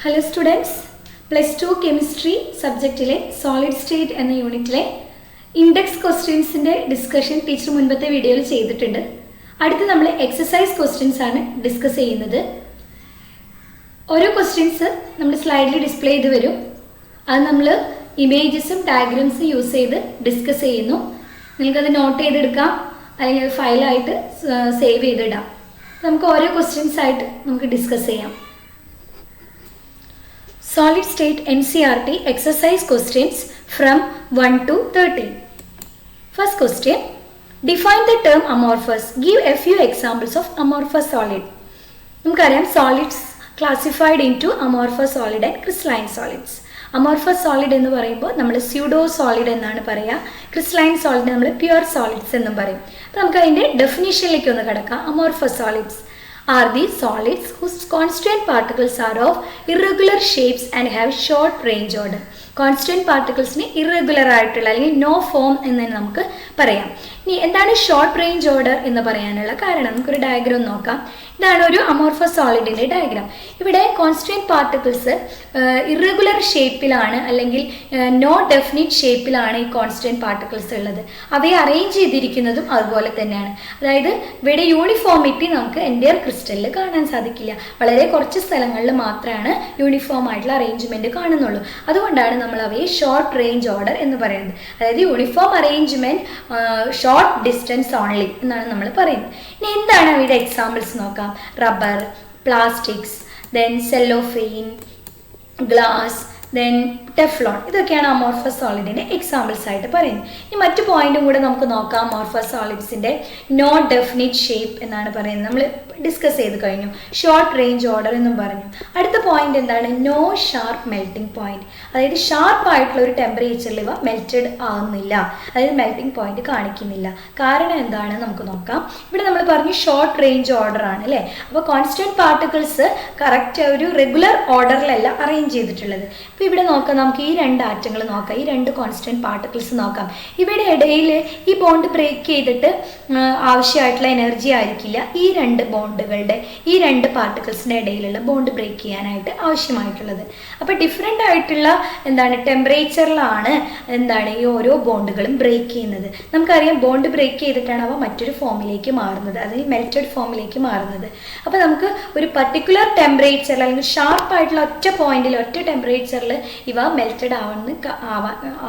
Hello students, plus 2 chemistry സബ്ജക്റ്റിലെ solid state എന്ന യൂണിറ്റിലെ ഇൻഡെക്സ് ക്വസ്റ്റ്യൻസിൻ്റെ ഡിസ്കഷൻ ടീച്ചർ മുൻപത്തെ വീഡിയോയിൽ ചെയ്തിട്ടുണ്ട്. അടുത്ത് നമ്മൾ എക്സസൈസ് ക്വസ്റ്റ്യൻസ് ആണ് ഡിസ്കസ് ചെയ്യുന്നത്. ഓരോ ക്വസ്റ്റ്യൻസ് നമ്മൾ സ്ലൈഡിൽ ഡിസ്പ്ലേ ചെയ്ത് വരും. അത് നമ്മൾ ഇമേജസും ഡയഗ്രാംസും യൂസ് ചെയ്ത് ഡിസ്കസ് ചെയ്യുന്നു. നിങ്ങൾക്കത് നോട്ട് ചെയ്തെടുക്കാം, അല്ലെങ്കിൽ ഫയലായിട്ട് സേവ് ചെയ്തിടാം. നമുക്ക് ഓരോ ക്വസ്റ്റ്യൻസ് ആയിട്ട് നമുക്ക് ഡിസ്കസ് ചെയ്യാം. Solid State NCERT exercise questions from 1 to 13. First question. Define the term amorphous. Give a few examples of amorphous solid. നമുക്കറിയാം solids classified into amorphous solid and crystalline solids. Amorphous solid എന്ന് പറയുമ്പോൾ നമ്മൾ pseudo solid എന്നാണ് പറയുക. Crystalline solid നമ്മൾ pure solids എന്നും പറയും. അപ്പോൾ നമുക്ക് അതിൻ്റെ ഡെഫിനിഷനിലേക്ക് ഒന്ന് കിടക്കാം. Amorphous solids are these solids whose constituent particles are of irregular shapes and have short range order. Constant പാർട്ടിക്കിൾസിന് ഇറഗുലർ ആയിട്ടുള്ള അല്ലെങ്കിൽ നോ ഫോം എന്ന് നമുക്ക് പറയാം. ഇനി എന്താണ് ഷോർട്ട് റേഞ്ച് ഓർഡർ എന്ന് പറയാനുള്ള കാരണം? നമുക്കൊരു ഡയഗ്രാം നോക്കാം. ഇതാണ് ഒരു അമോർഫസ് സോളിഡിൻ്റെ ഡയഗ്രാം. ഇവിടെ കോൺസ്റ്റന്റ് പാർട്ടിക്കിൾസ് ഇറഗുലർ ഷേപ്പിലാണ് അല്ലെങ്കിൽ നോ ഡെഫിനിറ്റ് ഷേപ്പിലാണ് ഈ കോൺസ്റ്റന്റ് പാർട്ടിക്കിൾസ് ഉള്ളത്. അവയെ അറേഞ്ച് ചെയ്തിരിക്കുന്നതും അതുപോലെ തന്നെയാണ്. അതായത് ഇവിടെ യൂണിഫോമിറ്റി നമുക്ക് എൻ്റയർ ക്രിസ്റ്റലിൽ കാണാൻ സാധിക്കില്ല. വളരെ കുറച്ച് സ്ഥലങ്ങളിൽ മാത്രമാണ് യൂണിഫോം ആയിട്ടുള്ള അറേഞ്ച്മെൻറ്റ് കാണുന്നുള്ളൂ. അതുകൊണ്ടാണ് നമ്മൾ അവയെ ഷോർട്ട് റേഞ്ച് ഓർഡർ എന്ന് പറയുന്നത്. അതായത് uniform arrangement short distance only എന്നാണ് നമ്മൾ പറയുന്നത്. ഇനി എന്താണ് അവയുടെ എക്സാമ്പിൾസ് നോക്കാം. Rubber, plastics, then cellophane, glass, then Teflon, ഇതൊക്കെയാണ് അമോർഫസ് സോളിഡിൻ്റെ എക്സാമ്പിൾസ് ആയിട്ട് പറയുന്നത്. ഇനി മറ്റു പോയിന്റും കൂടെ നമുക്ക് നോക്കാം. അമോർഫസ് സോളിഡ്സിൻ്റെ നോ ഡെഫിനിറ്റ് ഷേപ്പ് എന്നാണ് പറയുന്നത്. നമ്മൾ ഡിസ്കസ് ചെയ്ത് കഴിഞ്ഞു. ഷോർട്ട് റേഞ്ച് ഓർഡർ എന്നും പറഞ്ഞു. അടുത്ത പോയിന്റ് എന്താണ്? No sharp melting point. അതായത് ഷാർപ്പ് ആയിട്ടുള്ള ഒരു ടെമ്പറേച്ചറിൽ ഇവ മെൽറ്റഡ് ആകുന്നില്ല, അതായത് മെൽറ്റിംഗ് പോയിന്റ് കാണിക്കുന്നില്ല. കാരണം എന്താണ് നമുക്ക് നോക്കാം. ഇവിടെ നമ്മൾ പറഞ്ഞു ഷോർട്ട് റേഞ്ച് ഓർഡർ ആണ് അല്ലേ. അപ്പോൾ കോൺസ്റ്റന്റ് പാർട്ടിക്കിൾസ് കറക്റ്റ് ഒരു റെഗുലർ ഓർഡറിലല്ല അറേഞ്ച് ചെയ്തിട്ടുള്ളത്. ഇപ്പോൾ ഇവിടെ നോക്കാം, നമുക്ക് ഈ രണ്ട് ആറ്റങ്ങൾ നോക്കാം, ഈ രണ്ട് കോൺസ്റ്റന്റ് പാർട്ടിക്കിൾസ് നോക്കാം. ഇവിടെ ഇടയിൽ ഈ ബോണ്ട് ബ്രേക്ക് ചെയ്തിട്ട് ആവശ്യമായിട്ടുള്ള എനർജി ആയിരിക്കില്ല ഈ രണ്ട് ബോണ്ടുകളുടെ, ഈ രണ്ട് പാർട്ടിക്കിൾസിൻ്റെ ഇടയിലുള്ള ബോണ്ട് ബ്രേക്ക് ചെയ്യാനായിട്ട് ആവശ്യമായിട്ടുള്ളത്. അപ്പോൾ ഡിഫറെൻ്റ് ആയിട്ടുള്ള എന്താണ് ടെമ്പറേച്ചറിലാണ് എന്താണ് ഈ ഓരോ ബോണ്ടുകളും ബ്രേക്ക് ചെയ്യുന്നത്. നമുക്കറിയാം ബോണ്ട് ബ്രേക്ക് ചെയ്തിട്ടാണ് അവ മറ്റൊരു ഫോമിലേക്ക് മാറുന്നത്, അതായത് മെൽറ്റഡ് ഫോമിലേക്ക് മാറുന്നത്. അപ്പോൾ നമുക്ക് ഒരു പർട്ടിക്കുലർ ടെമ്പറേച്ചറിൽ അല്ലെങ്കിൽ ഷാർപ്പായിട്ടുള്ള ഒറ്റ പോയിന്റിൽ ഒറ്റ ടെമ്പറേച്ചറിൽ ഇവ മെൽറ്റഡ്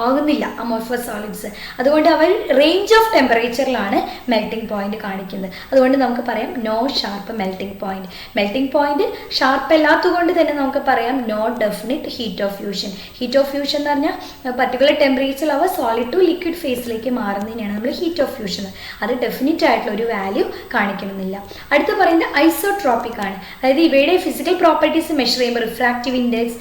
ആകുന്നില്ല അമോർഫസ് സോളിഡ്സ്. അതുകൊണ്ട് അവർ റേഞ്ച് ഓഫ് ടെമ്പറേച്ചറിലാണ് മെൽറ്റിംഗ് പോയിന്റ് കാണിക്കുന്നത്. അതുകൊണ്ട് നമുക്ക് പറയാം no sharp melting point. Melting point sharp അല്ലാത്തതുകൊണ്ട് തന്നെ നമുക്ക് പറയാം no definite heat of fusion. Heat of fusion എന്ന് പറഞ്ഞാൽ പർട്ടിക്കുലർ ടെമ്പറേച്ചറിൽ അവ സോളിഡ് ടു ലിക്വിഡ് ഫേസിലേക്ക് മാറുന്നതിനാണ് നമ്മൾ ഹീറ്റ് ഓഫ് ഫ്യൂഷൻ. അത് ഡെഫിനിറ്റ് ആയിട്ടുള്ള ഒരു വാല്യൂ കാണിക്കണമെന്നില്ല. അടുത്ത് പറയുന്നത് ഐസോട്രോപ്പിക് ആണ്. അതായത് ഇവയുടെ ഫിസിക്കൽ പ്രോപ്പർട്ടീസ് മെഷർ ചെയ്യുമ്പോൾ റിഫ്രാക്റ്റീവ് ഇൻഡെക്സ്,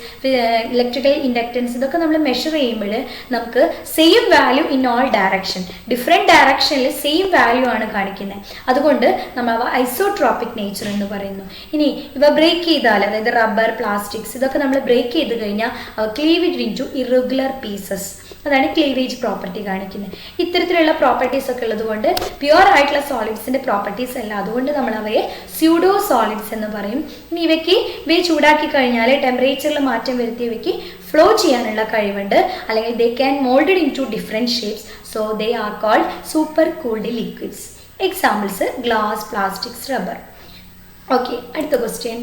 ഇലക്ട്രിക്കൽ ഇൻഡക്റ്റൻസ്, ഇതൊക്കെ നമ്മൾ മെഷർ ചെയ്യുമ്പോൾ നമുക്ക് same value in all direction, different ഡയറക്ഷനിൽ സെയിം വാല്യൂ ആണ് കാണിക്കുന്നത്. അതുകൊണ്ട് നമ്മൾ അവ ഐസോട്രോപ്പിക് നേച്ചർ എന്ന് പറയുന്നു. ഇനി ഇവ ബ്രേക്ക് ചെയ്താൽ, അതായത് റബ്ബർ, പ്ലാസ്റ്റിക്സ്, ഇതൊക്കെ നമ്മൾ ബ്രേക്ക് ചെയ്ത് കഴിഞ്ഞാൽ cleavage into irregular pieces, അതാണ് ക്ലീവേജ് പ്രോപ്പർട്ടി കാണിക്കുന്നത്. ഇത്തരത്തിലുള്ള പ്രോപ്പർട്ടീസ് ഒക്കെ ഉള്ളതുകൊണ്ട് പ്യുവർ ആയിട്ടുള്ള സോളിഡ്സിൻ്റെ പ്രോപ്പർട്ടീസ് അല്ല. അതുകൊണ്ട് നമ്മൾ അവയെ സ്യൂഡോ സോളിഡ്സ് എന്ന് പറയും. ഇനി ഇവയെ ചൂടാക്കി കഴിഞ്ഞാൽ ടെമ്പറേച്ചറിൽ മാറ്റം വരുത്തി ഇവയ്ക്ക് ഫ്ലോ ചെയ്യാനുള്ള കഴിവുണ്ട്, അല്ലെങ്കിൽ they can molded into different shapes. So they are called super cooled liquids. Examples glass, plastics, rubber. Okay, അടുത്ത question.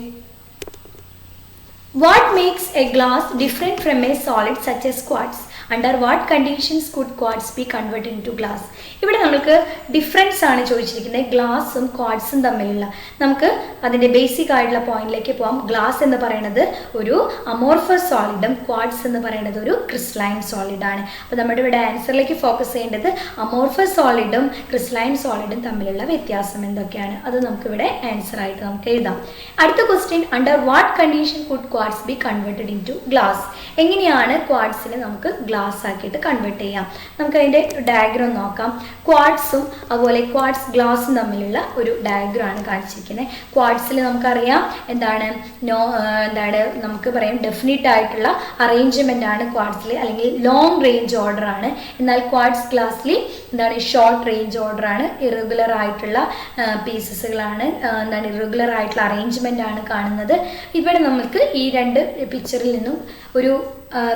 What makes a glass different from a solid such as quartz? Under what conditions could quartz be converted into glass? ഇവിടെ നമുക്ക് difference ആണ് ചോദിച്ചിരിക്കുന്നത്, ഗ്ലാസും ക്വാർട്സും തമ്മിലുള്ള. നമുക്ക് അതിൻ്റെ basic ആയിട്ടുള്ള പോയിന്റിലേക്ക് പോകാം. ഗ്ലാസ് എന്ന് പറയുന്നത് ഒരു അമോർഫസ് സോളിഡും ക്വാർട്സ് എന്ന് പറയുന്നത് ഒരു ക്രിസ്റ്റലൈൻ സോളിഡാണ്. അപ്പോൾ നമ്മുടെ ഇവിടെ ആൻസറിലേക്ക് ഫോക്കസ് ചെയ്യേണ്ടത് അമോർഫസ് സോളിഡും ക്രിസ്റ്റലൈൻ സോളിഡും തമ്മിലുള്ള വ്യത്യാസം എന്തൊക്കെയാണ്, അത് നമുക്കിവിടെ ആൻസർ ആയിട്ട് നമുക്ക് എഴുതാം. അടുത്ത question, under what condition could quartz be converted into glass? എങ്ങനെയാണ് ക്വാർട്സിനെ നമുക്ക് ഗ്ലാസ് ഗ്ലാസ് ആക്കിയിട്ട് കൺവേർട്ട് ചെയ്യാം. നമുക്ക് അതിൻ്റെ ഡയഗ്രാം നോക്കാം. ക്വാർട്സും അതുപോലെ ക്വാർട്സ് ഗ്ലാസും തമ്മിലുള്ള ഒരു ഡയഗ്രാം ആണ് കാണിച്ചിരിക്കുന്നത്. ക്വാർട്സിൽ നമുക്കറിയാം എന്താണ് നമുക്ക് പറയാം ഡെഫിനിറ്റ് ആയിട്ടുള്ള അറേഞ്ച്മെൻ്റ് ആണ് ക്വാർട്സിൽ, അല്ലെങ്കിൽ ലോങ് റേഞ്ച് ഓർഡർ ആണ്. എന്നാൽ ക്വാർട്സ് ഗ്ലാസ്സിൽ ഷോർട്ട് റേഞ്ച് ഓർഡർ ആണ്, ഇറഗുലർ ആയിട്ടുള്ള പീസസുകളാണ്, ഇറഗുലർ ആയിട്ടുള്ള അറേഞ്ച്മെൻ്റ് ആണ് കാണുന്നത്. ഇവിടെ നമുക്ക് ഈ രണ്ട് പിക്ചറിൽ നിന്നും ഒരു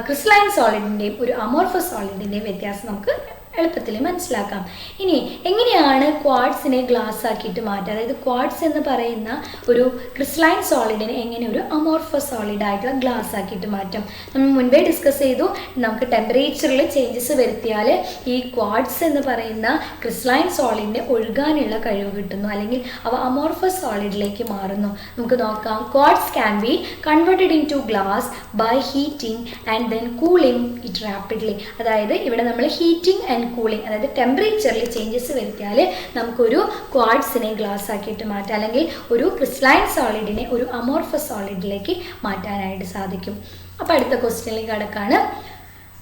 ക്രിസ്റ്റലൈൻ സോളിഡിൻ്റെയും ഒരു അമോർഫസ് സോളിഡിൻ്റെയും വ്യത്യാസം നമുക്ക് എളുപ്പത്തിൽ മനസ്സിലാക്കാം. ഇനി എങ്ങനെയാണ് ക്വാർട്സിനെ ഗ്ലാസ് ആക്കിയിട്ട് മാറ്റുക, അതായത് ക്വാർട്സ് എന്ന് പറയുന്ന ഒരു ക്രിസ്റ്റലൈൻ സോളിഡിനെ എങ്ങനെ ഒരു അമോർഫസ് സോളിഡ് ആയിട്ടുള്ള ഗ്ലാസ് ആക്കിയിട്ട് മാറ്റാം. നമ്മൾ മുൻപേ ഡിസ്കസ് ചെയ്തു, നമുക്ക് ടെമ്പറേച്ചറിൽ ചേഞ്ചസ് വരുത്തിയാൽ ഈ ക്വാർട്സ് എന്ന് പറയുന്ന ക്രിസ്റ്റലൈൻ സോളിഡിനെ ഒഴുകാനുള്ള കഴിവ് കിട്ടുന്നു, അല്ലെങ്കിൽ അവ അമോർഫസ് സോളിഡിലേക്ക് മാറുന്നു. നമുക്ക് നോക്കാം. Quartz can be converted into glass by heating and then cooling it rapidly. അതായത് ഇവിടെ നമ്മൾ ഹീറ്റിംഗ് ആൻഡ് കൂളിംഗ്, അതായത് ടെമ്പറേച്ചറിൽ ചേഞ്ചസ് വരുത്തിയാൽ നമുക്കൊരു ക്വാർട്സിനെ ഗ്ലാസ് ആക്കിയിട്ട് മാറ്റാം, അല്ലെങ്കിൽ ഒരു ക്രിസ്റ്റലൈൻ സോളിഡിനെ ഒരു അമോർഫസ് സോളിഡിലേക്ക് മാറ്റാനായിട്ട് സാധിക്കും. അപ്പോൾ അടുത്ത ക്വസ്റ്റ്യനിലേക്ക് കടക്കാണ്.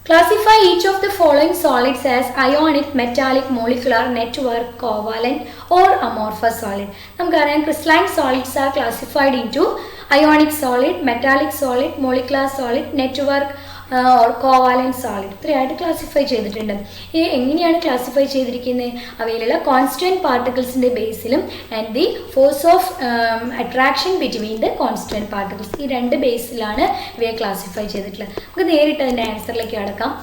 Classify each of the following solids as ionic, metallic, molecular, network, covalent or amorphous solid. നമുക്കറിയാം crystalline solids are classified into ionic solid, metallic solid, molecular solid, network or covalent solid. ഇത്രയായിട്ട് classify ചെയ്തിട്ടുണ്ട്. ഈ എങ്ങനെയാണ് classify ചെയ്തിരിക്കുന്നത്? അവയിലുള്ള constant പാർട്ടിക്കിൾസിൻ്റെ ബേസിലും and the force of attraction between the constant particles, ഈ രണ്ട് ബേസിലാണ് ഇവയെ ക്ലാസിഫൈ ചെയ്തിട്ടുള്ളത്. നമുക്ക് നേരിട്ട് അതിൻ്റെ ആൻസറിലേക്ക് കടക്കാം.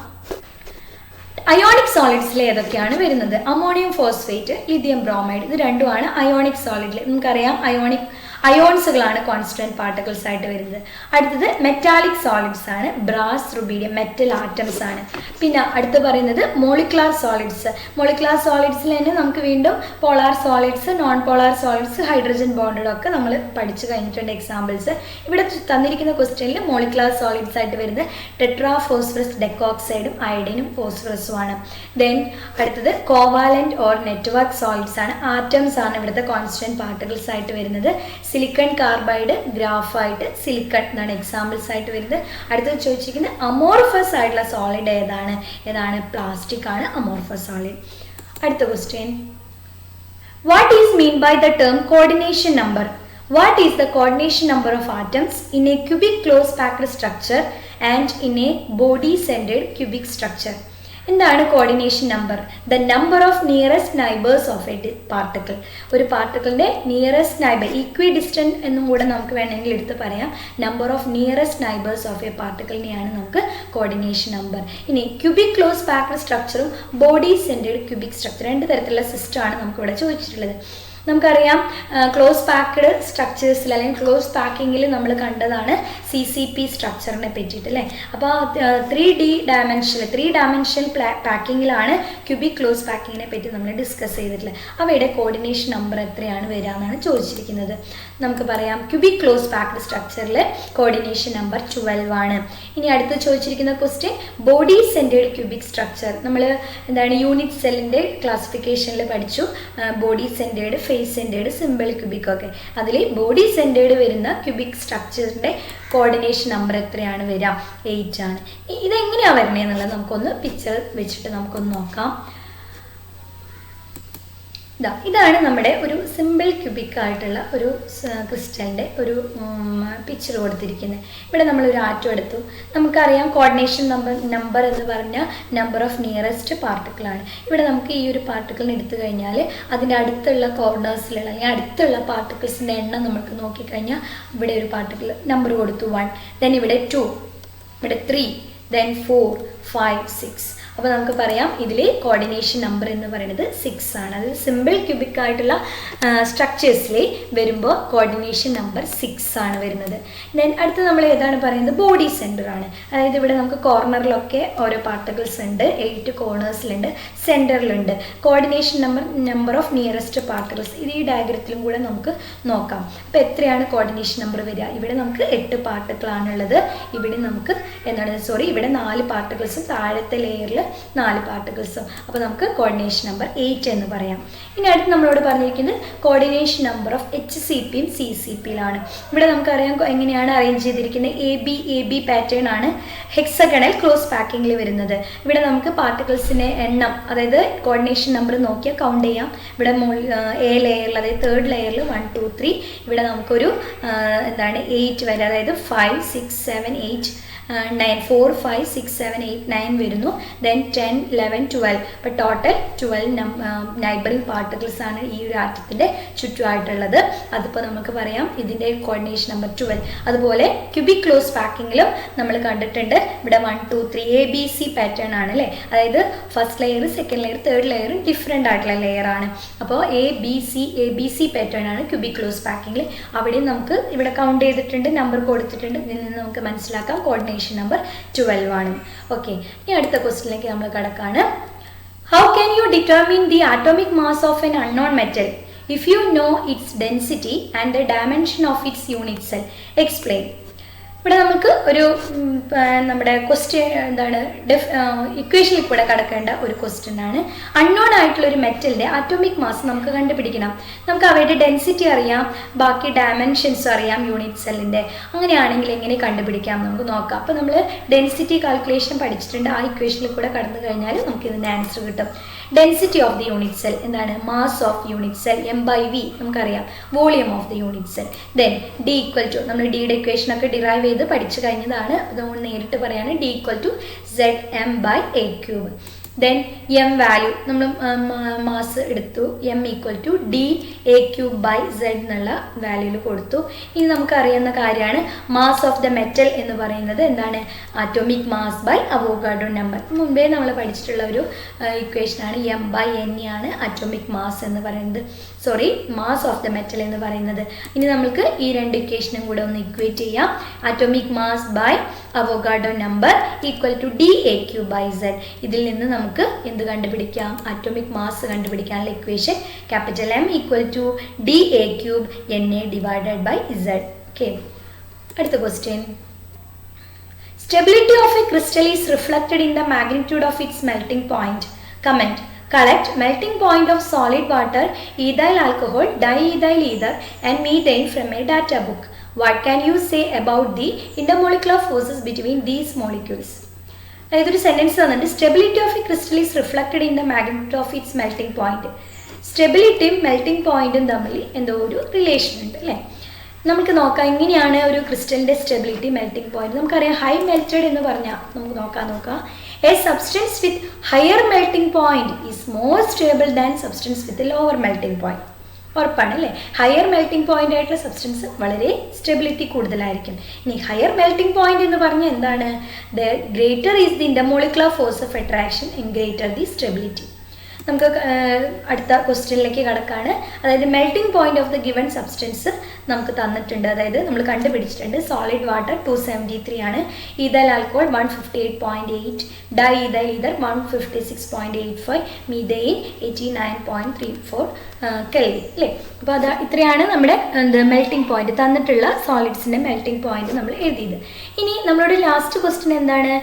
അയോണിക് സോളിഡ്സിൽ ഏതൊക്കെയാണ് വരുന്നത്? അമോണിയം ഫോസ്ഫേറ്റ്, ലിഥിയം ബ്രോമൈഡ്, ഇത് രണ്ടുമാണ് അയോണിക് സോളിഡിൽ. നമുക്കറിയാം അയോൺസുകളാണ് കോൺസ്റ്റന്റ് പാർട്ടിക്കിൾസ് ആയിട്ട് വരുന്നത്. അടുത്തത് മെറ്റാലിക് സോളിഡ്സ് ആണ്, ബ്രാസ്, റുബീഡിയം, മെറ്റൽ ആറ്റംസ് ആണ്. പിന്നെ അടുത്ത് പറയുന്നത് മോളിക്കുലാർ സോളിഡ്സ്. മോളിക്കുലാർ സോളിഡ്സിൽ തന്നെ നമുക്ക് വീണ്ടും polar solids, non polar solids, hydrogen bonded ഒക്കെ നമ്മൾ പഠിച്ചു കഴിഞ്ഞിട്ടുണ്ട് എക്സാമ്പിൾസ്. ഇവിടെ തന്നിരിക്കുന്ന ക്വസ്റ്റ്യനിൽ മോളിക്കുലാർ സോളിഡ്സ് ആയിട്ട് വരുന്നത് ടെട്രാ ഫോസ്ഫറസ് ഡെക്കോക്സൈഡും അയഡിനും ഫോസ്ഫറസും ആണ്. ദെൻ അടുത്തത് കോവാലന്റ് ഓർ നെറ്റ്വർക്ക് സോളിഡ്സ് ആണ്, ആറ്റംസ് ആണ് ഇവിടുത്തെ കോൺസ്റ്റന്റ് പാർട്ടിക്കിൾസ് ആയിട്ട് വരുന്നത്. സിലിക്കൺ കാർബൈഡ്, ഗ്രാഫൈറ്റ്, സിലിക്കൺ എന്നാണ് എക്സാമ്പിൾസ് ആയിട്ട് വരുന്നത്. അടുത്തത് ചോദിച്ചിരിക്കുന്നത് അമോർഫസ് ആയിട്ടുള്ള സോളിഡ് ഏതാണ്? പ്ലാസ്റ്റിക് ആണ് അമോർഫസ് സോളിഡ്. അടുത്ത question, what is mean by the term coordination number? What is the coordination number of atoms in a cubic close packed structure and in a body centered cubic structure? എന്താണ് coordination number? The number of nearest neighbours of a particle. ഒരു പാർട്ടിക്കിളിൻ്റെ nearest neighbour, equidistant എന്നും കൂടെ നമുക്ക് വേണമെങ്കിൽ എടുത്ത് പറയാം. Number of nearest neighbours of a പാർട്ടിക്കിളിനെയാണ് നമുക്ക് കോർഡിനേഷൻ നമ്പർ. ഇനി ക്യൂബിക് ക്ലോസ് പാക്ഡ് സ്ട്രക്ചറും ബോഡി സെൻറ്റേഡ് ക്യൂബിക് സ്ട്രക്ചർ, രണ്ട് തരത്തിലുള്ള സിസ്റ്റമാണ് നമുക്കിവിടെ ചോദിച്ചിട്ടുള്ളത്. നമുക്കറിയാം ക്ലോസ് പാക്ക്ഡ് സ്ട്രക്ചേഴ്സിൽ അല്ലെങ്കിൽ ക്ലോസ് പാക്കിങ്ങിൽ നമ്മൾ കണ്ടതാണ് CCP സ്ട്രക്ചറിനെ പറ്റിയിട്ട് അല്ലേ. അപ്പോൾ 3D ഡയമെൻഷണൽ പാക്കിങ്ങിലാണ് ക്യൂബിക് ക്ലോസ് പാക്കിങ്ങിനെ പറ്റി നമ്മൾ ഡിസ്കസ് ചെയ്തിട്ടുള്ളത്. അവയുടെ കോർഡിനേഷൻ നമ്പർ എത്രയാണ് വരിക എന്നാണ് ചോദിച്ചിരിക്കുന്നത്. നമുക്ക് പറയാം ക്യൂബിക് ക്ലോസ് പാക്ക്ഡ് സ്ട്രക്ചറിൽ കോർഡിനേഷൻ നമ്പർ 12 ആണ്. ഇനി അടുത്ത് ചോദിച്ചിരിക്കുന്ന question, body centred cubic structure. നമ്മൾ യൂണിറ്റ് സെല്ലിൻ്റെ ക്ലാസിഫിക്കേഷനിൽ പഠിച്ചു, body centred, face centred, simple cubic ഒക്കെ. അതിൽ ബോഡി സെൻറ്റേഡ് വരുന്ന ക്യൂബിക് സ്ട്രക്ചറിൻ്റെ കോർഡിനേഷൻ നമ്പർ എത്രയാണ് വരിക? 8 ആണ്. ഇതെങ്ങനെയാണ് വരണേ എന്നുള്ളത് നമുക്കൊന്ന് പിക്ചർ വെച്ചിട്ട് നമുക്കൊന്ന് നോക്കാം. ഇതാണ് നമ്മുടെ ഒരു സിമ്പിൾ ക്യൂബിക് ആയിട്ടുള്ള ഒരു ക്രിസ്റ്റലിൻ്റെ ഒരു പിക്ചർ കൊടുത്തിരിക്കുന്നത്. ഇവിടെ നമ്മളൊരു ആറ്റം എടുത്തു. നമുക്കറിയാം കോർഡിനേഷൻ നമ്പർ എന്ന് പറഞ്ഞാൽ നമ്പർ ഓഫ് നിയറസ്റ്റ് പാർട്ടിക്കിളാണ്. ഇവിടെ നമുക്ക് ഈ ഒരു പാർട്ടിക്കിളിനെ എടുത്തു കഴിഞ്ഞാൽ അതിൻ്റെ അടുത്തുള്ള കോർണേഴ്സിലുള്ള അല്ലെങ്കിൽ അടുത്തുള്ള പാർട്ടിക്കിൾസിൻ്റെ എണ്ണം നമുക്ക് നോക്കിക്കഴിഞ്ഞാൽ ഇവിടെ ഒരു പാർട്ടിക്കിൾ നമ്പർ കൊടുത്തു 1, ദെൻ ഇവിടെ 2, ഇവിടെ 3, ദെൻ 4, 5, 6. അപ്പോൾ നമുക്ക് പറയാം ഇതിൽ കോർഡിനേഷൻ നമ്പർ എന്ന് പറയുന്നത് 6 ആണ്. അത് സിമ്പിൾ ക്യൂബിക് ആയിട്ടുള്ള സ്ട്രക്ചേഴ്സിൽ വരുമ്പോൾ കോർഡിനേഷൻ നമ്പർ 6 ആണ് വരുന്നത്. ദെൻ അടുത്ത് നമ്മൾ ഏതാണ് പറയുന്നത്? ബോഡി സെൻറ്റർ ആണ്. അതായത് ഇവിടെ നമുക്ക് കോർണറിലൊക്കെ ഓരോ പാർട്ടിക്കിൾസ് ഉണ്ട്, 8 കോർണേഴ്സിലുണ്ട്, സെൻറ്ററിലുണ്ട്. Coordination number of nearest particles ഇത് ഈ ഡയഗ്രത്തിലും കൂടെ നമുക്ക് നോക്കാം. അപ്പോൾ എത്രയാണ് കോർഡിനേഷൻ നമ്പർ വരിക? ഇവിടെ നമുക്ക് 8 പാർട്ടിക്കിളാണുള്ളത്. ഇവിടെ നമുക്ക് ഇവിടെ 4 പാർട്ടിക്കിൾസും താഴത്തെ ലെയറിൽ 4 പാർട്ടിക്കിൾസും. അപ്പോൾ നമുക്ക് കോർഡിനേഷൻ നമ്പർ 8 എന്ന് പറയാം. ഇനി അടുത്ത് നമ്മളോട് പറഞ്ഞിരിക്കുന്നത് കോർഡിനേഷൻ നമ്പർ ഓഫ് HCPയും CCPയിലാണ്. ഇവിടെ നമുക്കറിയാം എങ്ങനെയാണ് അറേഞ്ച് ചെയ്തിരിക്കുന്നത്. AB പാറ്റേൺ ആണ് ഹെക്സഗണൽ ക്ലോസ് പാക്കിങ്ങിൽ വരുന്നത്. ഇവിടെ നമുക്ക് പാർട്ടിക്കിൾസിൻ്റെ എണ്ണം, അതായത് കോർഡിനേഷൻ നമ്പർ നോക്കിയാൽ കൗണ്ട് ചെയ്യാം. ഇവിടെ A ലെയറിൽ, അതായത് 3rd ലെയറിൽ 1 2 3, ഇവിടെ നമുക്കൊരു 8 വരെ, അതായത് 5 6 7 8 9 4 5 6 7 8 9 വരുന്നു. ദെൻ 10 11 12. അപ്പോൾ ടോട്ടൽ 12 നൈബറിംഗ് പാർട്ടിക്കിൾസ് ആണ് ഈ ഒരു ആറ്റത്തിൻ്റെ ചുറ്റുമായിട്ടുള്ളത്. അതിപ്പോൾ നമുക്ക് പറയാം ഇതിൻ്റെ കോർഡിനേഷൻ നമ്പർ 12. അതുപോലെ ക്യൂബിക് ക്ലോസ് പാക്കിങ്ങിലും നമ്മൾ കണ്ടിട്ടുണ്ട്. ഇവിടെ 1 2 3 ABC പാറ്റേൺ ആണ് അല്ലേ. അതായത് first layer, second layer, third layer different ആയിട്ടുള്ള ലെയർ ആണ്. അപ്പോൾ ABC പാറ്റേൺ ആണ് ക്യൂബിക് ക്ലോസ് പാക്കിങ്ങിൽ. അവിടെയും നമുക്ക് ഇവിടെ കൗണ്ട് ചെയ്തിട്ടുണ്ട്, നമ്പർ കൊടുത്തിട്ടുണ്ട്. ഇതിൽ നിന്ന് നമുക്ക് മനസ്സിലാക്കാം കോർഡിനേഷൻ നമ്പർ 12 ആണ്. ഓക്കെ, ഇനി അടുത്ത ക്വസ്റ്റ്യനിലേക്ക് നമ്മൾ കടക്കാണ്. How can you determine the atomic mass of an unknown metal if you know its density and the dimension of its unit cell? Explain. ഇവിടെ നമുക്ക് ഒരു നമ്മുടെ ക്വസ്റ്റ്യൻ ഇക്വേഷനിൽ കൂടെ കടക്കേണ്ട ഒരു ക്വസ്റ്റ്യൻ ആണ്. അൺനോൺ ആയിട്ടുള്ള ഒരു മെറ്റലിൻ്റെ ആറ്റോമിക് മാസ് നമുക്ക് കണ്ടുപിടിക്കണം. നമുക്ക് അവയുടെ ഡെൻസിറ്റി അറിയാം, ബാക്കി ഡയമെൻഷൻസ് അറിയാം യൂണിറ്റ് സെല്ലിൻ്റെ. അങ്ങനെയാണെങ്കിൽ എങ്ങനെ കണ്ടുപിടിക്കാം നമുക്ക് നോക്കാം. അപ്പോൾ നമ്മൾ ഡെൻസിറ്റി കാൽക്കുലേഷൻ പഠിച്ചിട്ടുണ്ട്. ആ ഇക്വേഷനിൽ കൂടെ കടന്നു കഴിഞ്ഞാൽ നമുക്ക് ഇതിൻ്റെ ആൻസർ കിട്ടും. Density of the unit cell എന്താണ്? Mass of unit cell M/V നമുക്കറിയാം, volume of the unit cell. Then D = നമ്മൾ ഡിയുടെ ഇക്വേഷനൊക്കെ ഡിറൈവ് ചെയ്ത് പഠിച്ചു കഴിഞ്ഞതാണ്. അതുകൊണ്ട് നേരിട്ട് പറയാണ് D = Zm/A³. Then M value നമ്മൾ മാസ് എടുത്തു, M = dA³/Z എന്നുള്ള വാല്യൂയിൽ കൊടുത്തു. ഇനി നമുക്കറിയുന്ന കാര്യമാണ് മാസ് ഓഫ് ദ മെറ്റൽ എന്ന് പറയുന്നത് എന്താണ്? Atomic mass by Avogadro number. മുൻപേ നമ്മൾ പഠിച്ചിട്ടുള്ള ഒരു ഇക്വേഷനാണ്. M/N ആണ് ആറ്റോമിക് മാസ് എന്ന് പറയുന്നത്, മാസ് ഓഫ് ദ മെറ്റൽ എന്ന് പറയുന്നത്. ഇനി നമുക്ക് ഈ രണ്ട് ഇക്വേഷനും കൂടെ ഒന്ന് ഇക്വേറ്റ് ചെയ്യാം. Atomic mass by Avogadro number = dA³/Z. ഇതിൽ നിന്ന് നമുക്ക് എന്ത് കണ്ടുപിടിക്കാം? ആറ്റോമിക് മാസ് കണ്ടുപിടിക്കാനുള്ള ഇക്വേഷൻ M = dA³NA/Z. ഓക്കെ, അടുത്ത question. Stability of a crystal is reflected in the magnitude of its melting point. Comment. Collect melting point of solid water, ethyl alcohol, diethyl ether and methane from a data book. What can you say about the intermolecular forces between these molecules? ഇതൊരു sentence തന്നിട്ട് stability of a crystal is reflected in the magnitude of its melting point. സ്റ്റെബിലിറ്റിയും melting പോയിന്റും തമ്മിൽ എന്തോ ഒരു relation ഉണ്ട് അല്ലേ. നമുക്ക് നോക്കാം എങ്ങനെയാണ് ഒരു ക്രിസ്റ്റലിൻ്റെ സ്റ്റെബിലിറ്റി, മെൽറ്റിംഗ് പോയിന്റ്. നമുക്കറിയാം ഹൈ മെൽറ്റഡ് എന്ന് പറഞ്ഞാൽ നമുക്ക് നോക്കാം A substance with higher melting point is more stable than substance with lower melting point. ഉറപ്പാണ് അല്ലേ. ഹയർ മെൽറ്റിംഗ് പോയിന്റ് ആയിട്ടുള്ള സബ്സ്റ്റൻസ് വളരെ സ്റ്റെബിലിറ്റി കൂടുതലായിരിക്കും. ഇനി ഹയർ മെൽറ്റിംഗ് പോയിന്റ് എന്ന് പറഞ്ഞാൽ എന്താണ്? The greater is the intermolecular force of attraction and greater the stability. നമുക്ക് അടുത്ത ക്വസ്റ്റ്യനിലേക്ക് കടക്കാണ്. അതായത് melting point of the given substance നമുക്ക് തന്നിട്ടുണ്ട്, അതായത് നമ്മൾ കണ്ടുപിടിച്ചിട്ടുണ്ട്. സോളിഡ് വാട്ടർ 273 ആണ്, ethyl alcohol 158.8, diethyl ether 156.85, methane 89.34 kelvin അല്ലേ. അപ്പോൾ ഇത്രയാണ് നമ്മുടെ മെൽറ്റിംഗ് പോയിന്റ് തന്നിട്ടുള്ള സോളിഡ്സിൻ്റെ മെൽറ്റിംഗ് പോയിന്റ് നമ്മൾ എഴുതിയത്. ഇനി നമ്മളോട് ലാസ്റ്റ് ക്വസ്റ്റ്യൻ എന്താണ്?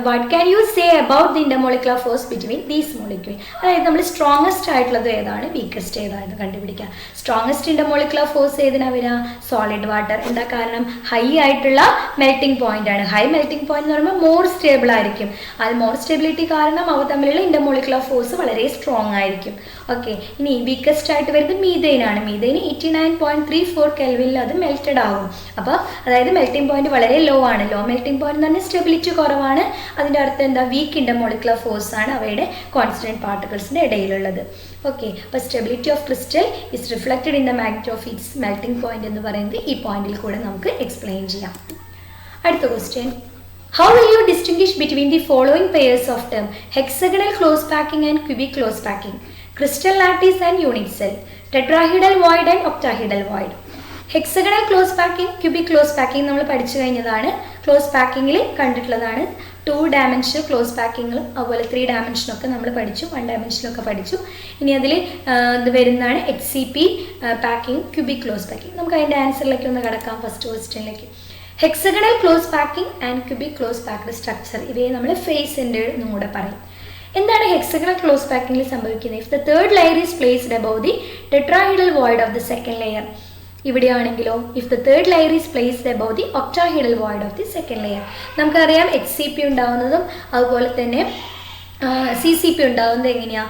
What can you say about the intermolecular force between these molecule? അതായത് നമ്മൾ സ്ട്രോങ്ങസ്റ്റ് ആയിട്ടുള്ളത് ഏതാണ്, വീക്കസ്റ്റ് ഏതാണെന്ന് കണ്ടുപിടിക്കുക. സ്ട്രോങ്ങസ്റ്റ് ഇന്റർമോളിക്കുലർ ഫോഴ്സ് ഏതിനാ വരിക? Solid water. എന്താ കാരണം? ഹൈ ആയിട്ടുള്ള മെൽറ്റിംഗ് പോയിന്റ് ആണ്. ഹൈ മെൽറ്റിംഗ് പോയിന്റ് എന്ന് പറയുമ്പോൾ മോർ സ്റ്റേബിൾ ആയിരിക്കും. അത് മോർ സ്റ്റെബിലിറ്റി കാരണം അവ തമ്മിലുള്ള ഇന്റർമോളിക്കുലർ ഫോഴ്സ് വളരെ സ്ട്രോങ് ആയിരിക്കും. ഓക്കെ, ഇനി വീക്കസ്റ്റ് ആയിട്ട് വരുന്നത് മീഥെയിൻ ആണ്. മീഥെയിൻ 89.34 കെൽവിനിൽ അത് മെൽറ്റഡ് ആകും. അപ്പോൾ അതായത് മെൽറ്റിംഗ് പോയിന്റ് വളരെ ലോ ആണ്. ലോ മെൽറ്റിംഗ് പോയിന്റ് എന്ന് പറഞ്ഞാൽ സ്റ്റെബിലിറ്റി കുറവാണ്. അതിൻ്റെ അർത്ഥം എന്താ? വീക്ക് ഇന്റർമോളിക്കുലർ ഫോഴ്സ് ആണ് അവയുടെ കോൺസ്റ്റന്റ് പാർട്ടിക്കിൾസിൻ്റെ ഇടയിലുള്ളത്. ഓക്കെ, അപ്പോൾ stability of crystal is reflected in the magnitude of its melting point എന്ന് പറയുന്നത് ഈ പോയിന്റിൽ കൂടെ നമുക്ക് എക്സ്പ്ലെയിൻ ചെയ്യാം. അടുത്ത question. How will you distinguish between the following pairs of term? Hexagonal close packing and cubic close packing, crystal lattice and unit cell, tetrahedral void and octahedral void. Hexagonal close packing, cubic close packing നമ്മൾ പഠിച്ചു കഴിഞ്ഞതാണ്. Close പാക്കിങ്ങിൽ കണ്ടിട്ടുള്ളതാണ്. 2 dimensional close പാക്കിങ്ങും അതുപോലെ 3 ഡയമെൻഷനൊക്കെ നമ്മൾ പഠിച്ചു, 1 ഡയമെൻഷനൊക്കെ പഠിച്ചു. ഇനി അതിൽ ഇത് വരുന്നതാണ് HCP packing, cubic close packing. നമുക്ക് അതിൻ്റെ ആൻസറിലേക്ക് ഒന്ന് കടക്കാം. ഫസ്റ്റ് ക്വസ്റ്റ്യനിലേക്ക്. Hexagonal close packing and cubic close packed structure, ഇവയെ നമ്മൾ ഫേസ് സെൻറ്റേർഡ് എന്നും കൂടെ പറയും. എന്താണ് ഹെക്സഗണൽ ക്ലോസ് പാക്കിങ്ങിൽ സംഭവിക്കുന്നത്? If the third layer is placed above the tetrahedral void of the second layer. ഇവിടെയാണെങ്കിലോ if the third layer is placed above the octahedral void of the second layer. നമുക്കറിയാം HCP ഉണ്ടാവുന്നതും അതുപോലെ തന്നെ CCP ഉണ്ടാകുന്നത് എങ്ങനെയാണ്?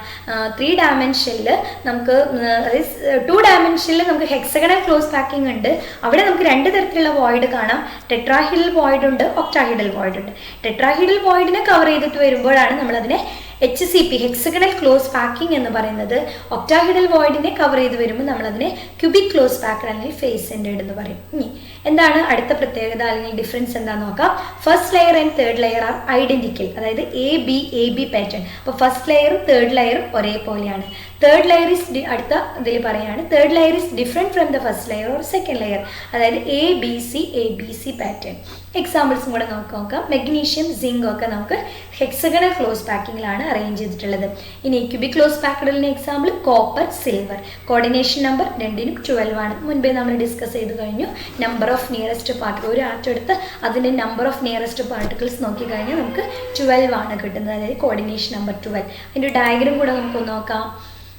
3 ഡയമെൻഷനിൽ നമുക്ക്, അതായത് 2 ഡയമെൻഷനിൽ നമുക്ക് ഹെക്സഗണൽ ക്ലോസ് പാക്കിംഗ് ഉണ്ട്. അവിടെ നമുക്ക് 2 തരത്തിലുള്ള വോയിഡ് കാണാം. ടെട്രാഹീഡൽ വോയിഡ് ഉണ്ട്, ഒക്ടാഹീഡൽ വോയിഡ് ഉണ്ട്. ടെട്രാഹീഡൽ വോയിഡിനെ കവർ ചെയ്തിട്ട് വരുമ്പോഴാണ് നമ്മളതിനെ HCP ഹെക്സഗണൽ ക്ലോസ് പാക്കിംഗ് എന്ന് പറയുന്നത്. ഒക്ടാഹീഡൽ വോയിഡിനെ കവർ ചെയ്ത് വരുമ്പോൾ നമ്മളതിനെ ക്യൂബിക് ക്ലോസ് പാക്ക്ഡ് അല്ലെങ്കിൽ ഫേസ് സെൻറ്റേർഡ് എന്ന് പറയും. ഇനി എന്താണ് അടുത്ത പ്രത്യേകത അല്ലെങ്കിൽ ഡിഫറൻസ് എന്താണെന്ന് നോക്കാം. First layer and third layer are identical, അതായത് AB പാറ്റേൺ. അപ്പോൾ ഫസ്റ്റ് ലെയറും തേർഡ് ലെയറും ഒരേപോലെയാണ്. തേർഡ് ലെയർ ഈസ് അടുത്ത ഇതിൽ പറയാണ്, third layer is different from the first layer or second layer, അതായത് ABC പാറ്റേൺ. എക്സാമ്പിൾസും കൂടെ നമുക്ക് നോക്കാം. മെഗ്നീഷ്യം, സിങ്ക് ഒക്കെ നമുക്ക് ഹെക്സഗണൽ ക്ലോസ് പാക്കിങ്ങിലാണ് അറേഞ്ച് ചെയ്തിട്ടുള്ളത്. ഇനി ക്യൂബിക് ക്ലോസ് പാക്ക്ഡിന് example copper, silver. Coordination number രണ്ടിനും 12 ആണ്. മുൻപേ നമ്മൾ ഡിസ്കസ് ചെയ്ത് കഴിഞ്ഞു. നമ്പർ ഓഫ് നിയറസ്റ്റ് പാർട്ടിക്കിൾ, ഒരു ആറ്റം എടുത്ത് അതിൻ്റെ നമ്പർ ഓഫ് നിയറസ്റ്റ് പാർട്ടിക്കിൾസ് നോക്കിക്കഴിഞ്ഞാൽ നമുക്ക് 12 ആണ് കിട്ടുന്നത്, അതായത് കോർഡിനേഷൻ നമ്പർ 12. അതിൻ്റെ ഡയഗ്രം കൂടെ നമുക്ക് നോക്കാം.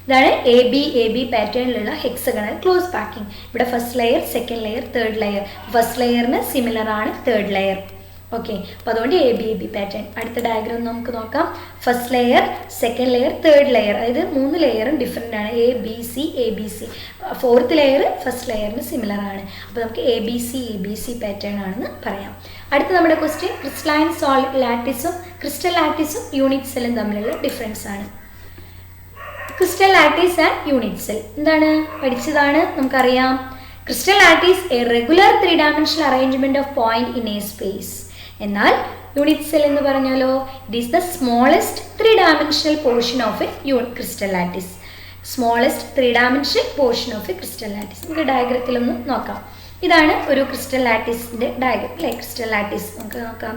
ഇതാണ് AB പാറ്റേണിലുള്ള ഹെക്സഗണൽ ക്ലോസ് പാക്കിംഗ്. ഇവിടെ first layer, second layer, third layer. First ലെയറിന് സിമിലർ ആണ് തേർഡ് ലെയർ. ഓക്കെ, അപ്പോൾ അതുകൊണ്ട് AB പാറ്റേൺ. അടുത്ത ഡയഗ്രാം നമുക്ക് നോക്കാം. First layer, second layer, third layer, അതായത് 3 ലെയറും ഡിഫറെൻ്റ് ആണ്. ABC. ഫോർത്ത് ലെയർ ഫസ്റ്റ് ലെയറിന് സിമിലർ ആണ്. അപ്പോൾ നമുക്ക് ABC പാറ്റേൺ ആണെന്ന് പറയാം. അടുത്ത നമ്മുടെ ക്വസ്റ്റ്യൻ, ക്രിസ്റ്റലൈൻ സോളിഡ് ലാറ്റിസും ക്രിസ്റ്റൽ ലാറ്റിസും യൂണിറ്റ് സെല്ലും തമ്മിലുള്ള ഡിഫറൻസ് ആണ്. Crystal lattice and unit cell എന്താണ് പഠിച്ചതാണ്, നമുക്കറിയാം. Crystal lattice A regular 3 dimensional arrangement of point in A space. എന്നാൽ യൂണിറ്റ് സെൽ എന്ന് പറഞ്ഞാലോ it is the smallest 3 dimensional portion of a crystal lattice. Smallest 3 dimensional portion of a crystal lattice. നമുക്ക് ഡയഗ്രത്തിലൊന്ന് നോക്കാം. ഇതാണ് ഒരു ക്രിസ്റ്റൽ ലാറ്റീസിൻ്റെ ഡയഗ്രം അല്ലേ. Crystal lattice നമുക്ക് നോക്കാം.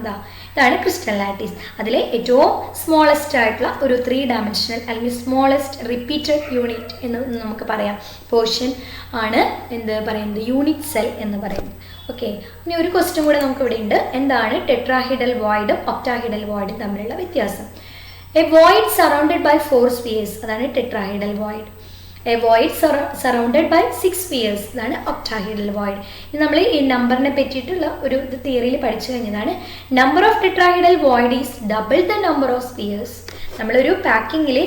ഇതാണ് ക്രിസ്റ്റൽ ലാറ്റീസ്. അതിലെ ഏറ്റവും സ്മോളസ്റ്റ് ആയിട്ടുള്ള ഒരു 3 ഡയമെൻഷണൽ അല്ലെങ്കിൽ സ്മോളസ്റ്റ് റിപ്പീറ്റഡ് യൂണിറ്റ് എന്ന് നമുക്ക് പറയാം പോർഷൻ ആണ് എന്ത് പറയുന്നത്, യൂണിറ്റ് സെൽ എന്ന് പറയുന്നത്. ഓക്കെ, ഇനി ഒരു ക്വസ്റ്റ്യൻ കൂടെ നമുക്ക് ഇവിടെ ഉണ്ട്. എന്താണ് ടെട്രാഹീഡൽ വോയിഡും ഒക്ടാഹീഡൽ വോയിഡും തമ്മിലുള്ള വ്യത്യാസം? A void surrounded by 4 spheres, അതാണ് tetrahedral void. A void surrounded by 6 spheres, ഇതാണ് ഒക്ടാഹീഡൽ വോയിഡ്. ഇത് നമ്മൾ ഈ നമ്പറിനെ പറ്റിയിട്ടുള്ള ഒരു തിയറിയിൽ പഠിച്ചു കഴിഞ്ഞതാണ്. Number of tetrahedral void is double the number of spheres. നമ്മളൊരു പാക്കിങ്ങിൽ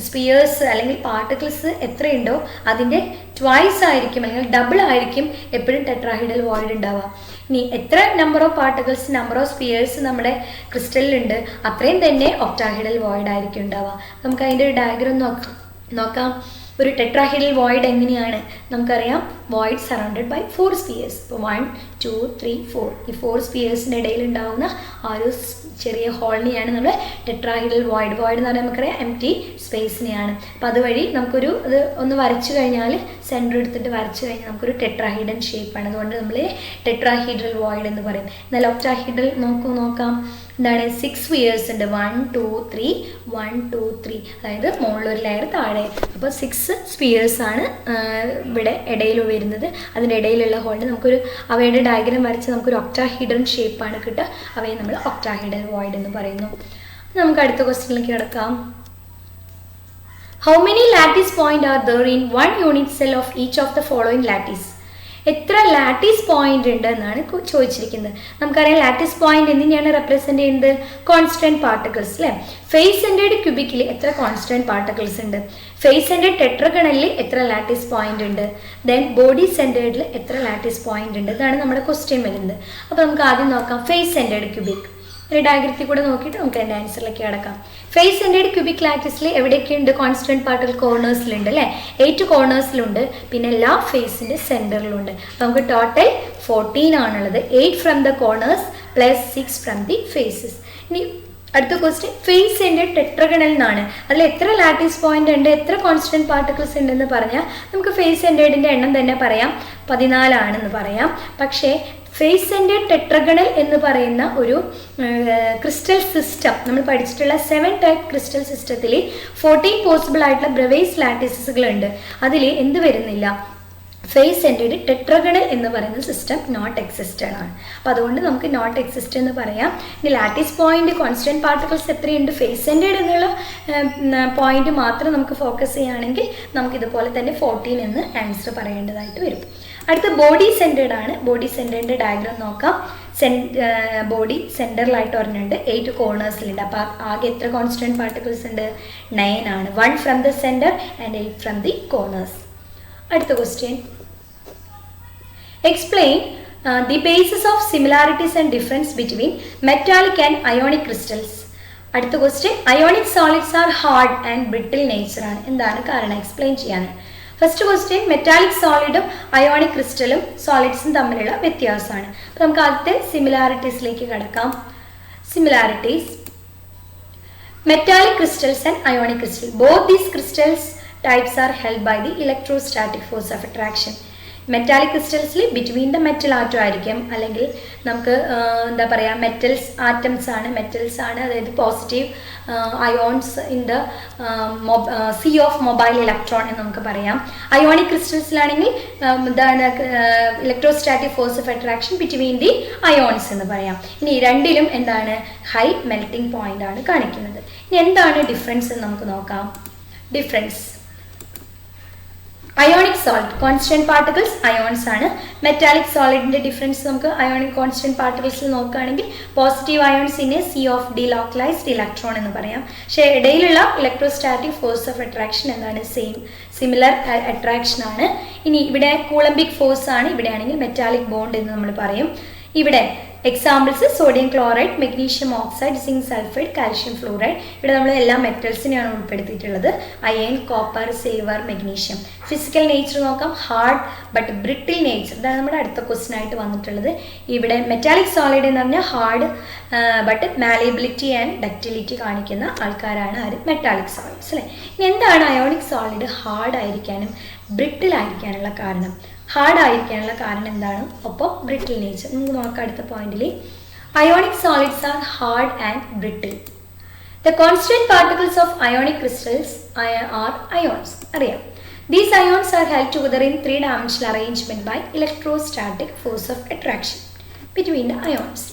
സ്പിയേഴ്സ് അല്ലെങ്കിൽ പാർട്ടിക്കിൾസ് എത്രയുണ്ടോ അതിൻ്റെ ട്വൈസ് ആയിരിക്കും അല്ലെങ്കിൽ ഡബിൾ ആയിരിക്കും എപ്പോഴും ടെട്രാഹീഡൽ വോയിഡ് ഉണ്ടാവുക. ഇനി എത്ര number of particles, number of spheres നമ്മുടെ ക്രിസ്റ്റലിലുണ്ട് അത്രയും തന്നെ ഒക്ടാഹീഡൽ വോയിഡ് ആയിരിക്കും ഉണ്ടാവുക. നമുക്ക് അതിൻ്റെ ഒരു ഡയഗ്രം നോക്കാം. ഒരു ടെട്രാഹീഡൽ വോയിഡ് എങ്ങനെയാണ് നമുക്കറിയാം. Void surrounded by 4 spheres. ഇപ്പോൾ 1 2 3 4 ഈ 4 സ്പിയേഴ്സിൻ്റെ ഇടയിൽ ഉണ്ടാകുന്ന ആ ഒരു ചെറിയ ഹോളിനെയാണ് നമ്മൾ ടെട്രാഹീഡൽ വോയിഡ് എന്ന് പറഞ്ഞാൽ നമുക്കറിയാം എംപ്റ്റി സ്പേസിനെയാണ്. അപ്പോൾ അതുവഴി നമുക്കൊരു അത് ഒന്ന് വരച്ചു കഴിഞ്ഞാൽ സെൻറ്റർ എടുത്തിട്ട് വരച്ചു കഴിഞ്ഞാൽ നമുക്കൊരു ടെട്രാഹീഡൻ ഷേപ്പാണ്. അതുകൊണ്ട് നമ്മൾ ടെട്രാഹീഡൽ വോയിഡ് എന്ന് പറയും. എന്നാൽ ഒക്ടാഹീഡൽ നോക്കാം. എന്താണ് 6 സ്പിയേഴ്സ് ഉണ്ട്. 1 2 3 1 2 3, അതായത് മുകളിലൊരു ലെയർ താഴെ. അപ്പോൾ 6 സ്പിയേഴ്സ് ആണ് ഇവിടെ ഇടയിൽ വരുന്നത്. അതിൻ്റെ ഇടയിലുള്ള ഹോളിൽ നമുക്കൊരു അവയുടെ ഡയഗ്രം വരച്ച് നമുക്കൊരു ഒക്ടാഹീഡൻ ഷേപ്പാണ് കിട്ടുക. അവയെ നമ്മൾ ഒക്ടാഹീഡൽ വോയിഡ് എന്ന് പറയുന്നു. നമുക്ക് അടുത്ത ക്വസ്റ്റ്യനിലേക്ക് കിടക്കാം. How many lattice point are there in 1 unit cell of each of the following lattice? എത്ര ലാറ്റീസ് പോയിന്റ് ഉണ്ട് എന്നാണ് ചോദിച്ചിരിക്കുന്നത്. നമുക്കറിയാം ലാറ്റീസ് പോയിന്റ് എന്തിനാണ് റെപ്രസെന്റ് ചെയ്യുന്നത്? കോൺസ്റ്റന്റ് പാർട്ടിക്കിൾസ് അല്ലേ. ഫേസ് സെന്റേഡ് ക്യൂബിക്കിൽ എത്ര കോൺസ്റ്റന്റ് പാർട്ടിക്കിൾസ് ഉണ്ട്? ഫേസ് സെന്റേഡ് ടെട്രഗണലിൽ എത്ര ലാറ്റീസ് പോയിന്റ് ഉണ്ട്? ദെൻ ബോഡി സെന്റേഡിൽ എത്ര ലാറ്റീസ് പോയിന്റ് ഉണ്ട്? ഇതാണ് നമ്മുടെ ക്വസ്റ്റ്യൻ വരുന്നത്. അപ്പോൾ നമുക്ക് ആദ്യം നോക്കാം ഫേസ് സെന്റേഡ് ക്യൂബിക്. ഒരു ഡയഗ്രത്തിൽ കൂടെ നോക്കിയിട്ട് നമുക്ക് അതിൻ്റെ ആൻസറിലേക്ക് കിടക്കാം. ഫേസ് സെന്റേഡ് ക്യൂബിക് ലാറ്റിസിൽ എവിടെയൊക്കെയുണ്ട്? കോൺസ്റ്റന്റ് പാർട്ടിക്കിൾ കോർണേഴ്സിലുണ്ട് അല്ലേ. 8 കോർണേഴ്സിലുണ്ട്. പിന്നെ എല്ലാ ഫേസിൻ്റെ സെൻറ്ററിലുണ്ട്. നമുക്ക് ടോട്ടൽ 14 ആണുള്ളത്. 8 from the corners plus 6 from the faces. ഇനി അടുത്ത ക്വസ്റ്റ്യൻ ഫേസ് സെന്റേഡ് ടെട്രഗണൽ എന്നാണ്. അതിൽ എത്ര ലാറ്റീസ് പോയിന്റ് ഉണ്ട്, എത്ര കോൺസ്റ്റന്റ് പാർട്ടിക്കിൾസ് ഉണ്ടെന്ന് പറഞ്ഞാൽ നമുക്ക് ഫേസ് സെന്റേഡിൻ്റെ എണ്ണം തന്നെ പറയാം, 14 ആണെന്ന് പറയാം. പക്ഷേ ഫേസ് സെന്റേഡ് ടെട്രഗണൽ എന്ന് പറയുന്ന ഒരു ക്രിസ്റ്റൽ സിസ്റ്റം നമ്മൾ പഠിച്ചിട്ടുള്ള 7 ടൈപ്പ് ക്രിസ്റ്റൽ സിസ്റ്റത്തിൽ 14 പോസിബിൾ ആയിട്ടുള്ള ബ്രവേസ് ലാറ്റിസുകൾ ഉണ്ട്. അതിൽ എന്ത് വരുന്നില്ല? ഫേസ് സെൻറ്റേഡ് ടെട്രഗണൽ എന്ന് പറയുന്ന സിസ്റ്റം നോട്ട് എക്സിസ്റ്റഡ് ആണ്. അപ്പോൾ അതുകൊണ്ട് നമുക്ക് നോട്ട് എക്സിസ്റ്റ് എന്ന് പറയാം. ഇനി ലാറ്റിസ് പോയിന്റ് കോൺസ്റ്റന്റ് പാർട്ടിക്കിൾസ് എത്രയുണ്ട്, ഫേസ് സെൻറ്റേഡ് എന്നുള്ള പോയിന്റ് മാത്രം നമുക്ക് ഫോക്കസ് ചെയ്യുകയാണെങ്കിൽ നമുക്ക് ഇതുപോലെ തന്നെ 14 എന്ന് ആൻസർ പറയേണ്ടതായിട്ട് വരും. അടുത്ത ബോഡി സെൻറ്റേഡ് ആണ്. ബോഡി സെൻറ്റേഡിൻ്റെ ഡയഗ്രാം നോക്കാം. ബോഡി സെൻറ്ററിലായിട്ട് പറഞ്ഞിട്ടുണ്ട്, 8 കോർണേഴ്സിലുണ്ട്. അപ്പോൾ ആകെ എത്ര കോൺസ്റ്റന്റ് പാർട്ടിക്കിൾസ് ഉണ്ട്, 9 ആണ്. 1 from the centre and 8 from the corners. അടുത്ത question, explain the basis of similarities and difference between metallic and ionic crystals. അടുത്ത question, ionic solids are hard and brittle nature ആണ്. എന്താണ് കാരണം, എക്സ്പ്ലെയിൻ ചെയ്യാൻ. First question, metallic സോളിഡും ionic ക്രിസ്റ്റലും സോളിഡ്സും തമ്മിലുള്ള വ്യത്യാസമാണ്. അപ്പോൾ നമുക്ക് ആദ്യത്തെ സിമിലാരിറ്റീസിലേക്ക് കടക്കാം. Similarities, metallic crystals and ionic crystal, both these crystals types are held by the electrostatic force of attraction. Metallic ക്രിസ്റ്റൽസിൽ ബിറ്റ്വീൻ ദ മെറ്റൽ ആറ്റം ആയിരിക്കും, അല്ലെങ്കിൽ നമുക്ക് എന്താ പറയുക മെറ്റൽസ് ആറ്റംസ് ആണ്, മെറ്റൽസ് ആണ്, അതായത് positive ions in the C of mobile electron എന്ന് നമുക്ക് പറയാം. അയോണിക് ക്രിസ്റ്റൽസിലാണെങ്കിൽ എന്താണ് electrostatic force of attraction between the ions എന്ന് പറയാം. ഇനി രണ്ടിലും എന്താണ് ഹൈ മെൽറ്റിംഗ് പോയിന്റ് ആണ് കാണിക്കുന്നത്. ഇനി എന്താണ് ഡിഫറൻസ് എന്ന് നമുക്ക് നോക്കാം. Difference, ionic solid constant particles ions ആണ്. മെറ്റാലിക് സോളിഡിന്റെ ഡിഫറൻസ് നമുക്ക് അയോണിക് കോൺസ്റ്റന്റ് പാർട്ടിക്കിൾസിൽ നോക്കുകയാണെങ്കിൽ positive ions in a sea of delocalised electron എന്ന് പറയാം. പക്ഷേ ഇടയിലുള്ള ഇലക്ട്രോസ്റ്റാറ്റിക് ഫോഴ്സ് ഓഫ് അട്രാക്ഷൻ എന്താണ്, സിമിലർ അട്രാക്ഷൻ ആണ്. ഇനി ഇവിടെ കൂളംബിക് ഫോഴ്സ് ആണ്, ഇവിടെയാണെങ്കിൽ മെറ്റാലിക് ബോണ്ട് എന്ന് നമ്മൾ പറയും. ഇവിടെ examples sodium chloride, magnesium oxide, zinc sulphide, calcium fluoride. ഇവിടെ നമ്മൾ എല്ലാ മെറ്റൽസിനെയാണ് ഉൾപ്പെടുത്തിയിട്ടുള്ളത്. Iron, copper, silver, magnesium. Physical nature നോക്കാം. ഹാർഡ് ബട്ട് ബ്രിട്ടിൽ നേച്ചർ, ഇതാണ് നമ്മുടെ അടുത്ത ക്വസ്റ്റ്യൻ ആയിട്ട് വന്നിട്ടുള്ളത്. ഇവിടെ മെറ്റാലിക് സോളിഡ് എന്ന് പറഞ്ഞാൽ hard but malleability and ductility കാണിക്കുന്ന ആൾക്കാരാണ് ആര്, മെറ്റാലിക് സോളിഡ്സ് അല്ലേ. ഇനി എന്താണ് അയോണിക് സോളിഡ് ഹാർഡ് ആയിരിക്കാനും ബ്രിട്ടിൽ ആയിരിക്കാനുള്ള കാരണം? ഹാർഡ് ആയിരിക്കാനുള്ള കാരണം എന്താണ്, ഒപ്പം ബ്രിട്ടിൽ നേച്ചർ. നമുക്ക് നോക്കാം അടുത്ത പോയിന്റിൽ. Ionic solids are hard and brittle. The constant particles of ionic crystals are ions. അറിയാം, these ions are held together in 3-dimensional arrangement by electrostatic force of attraction between the ions.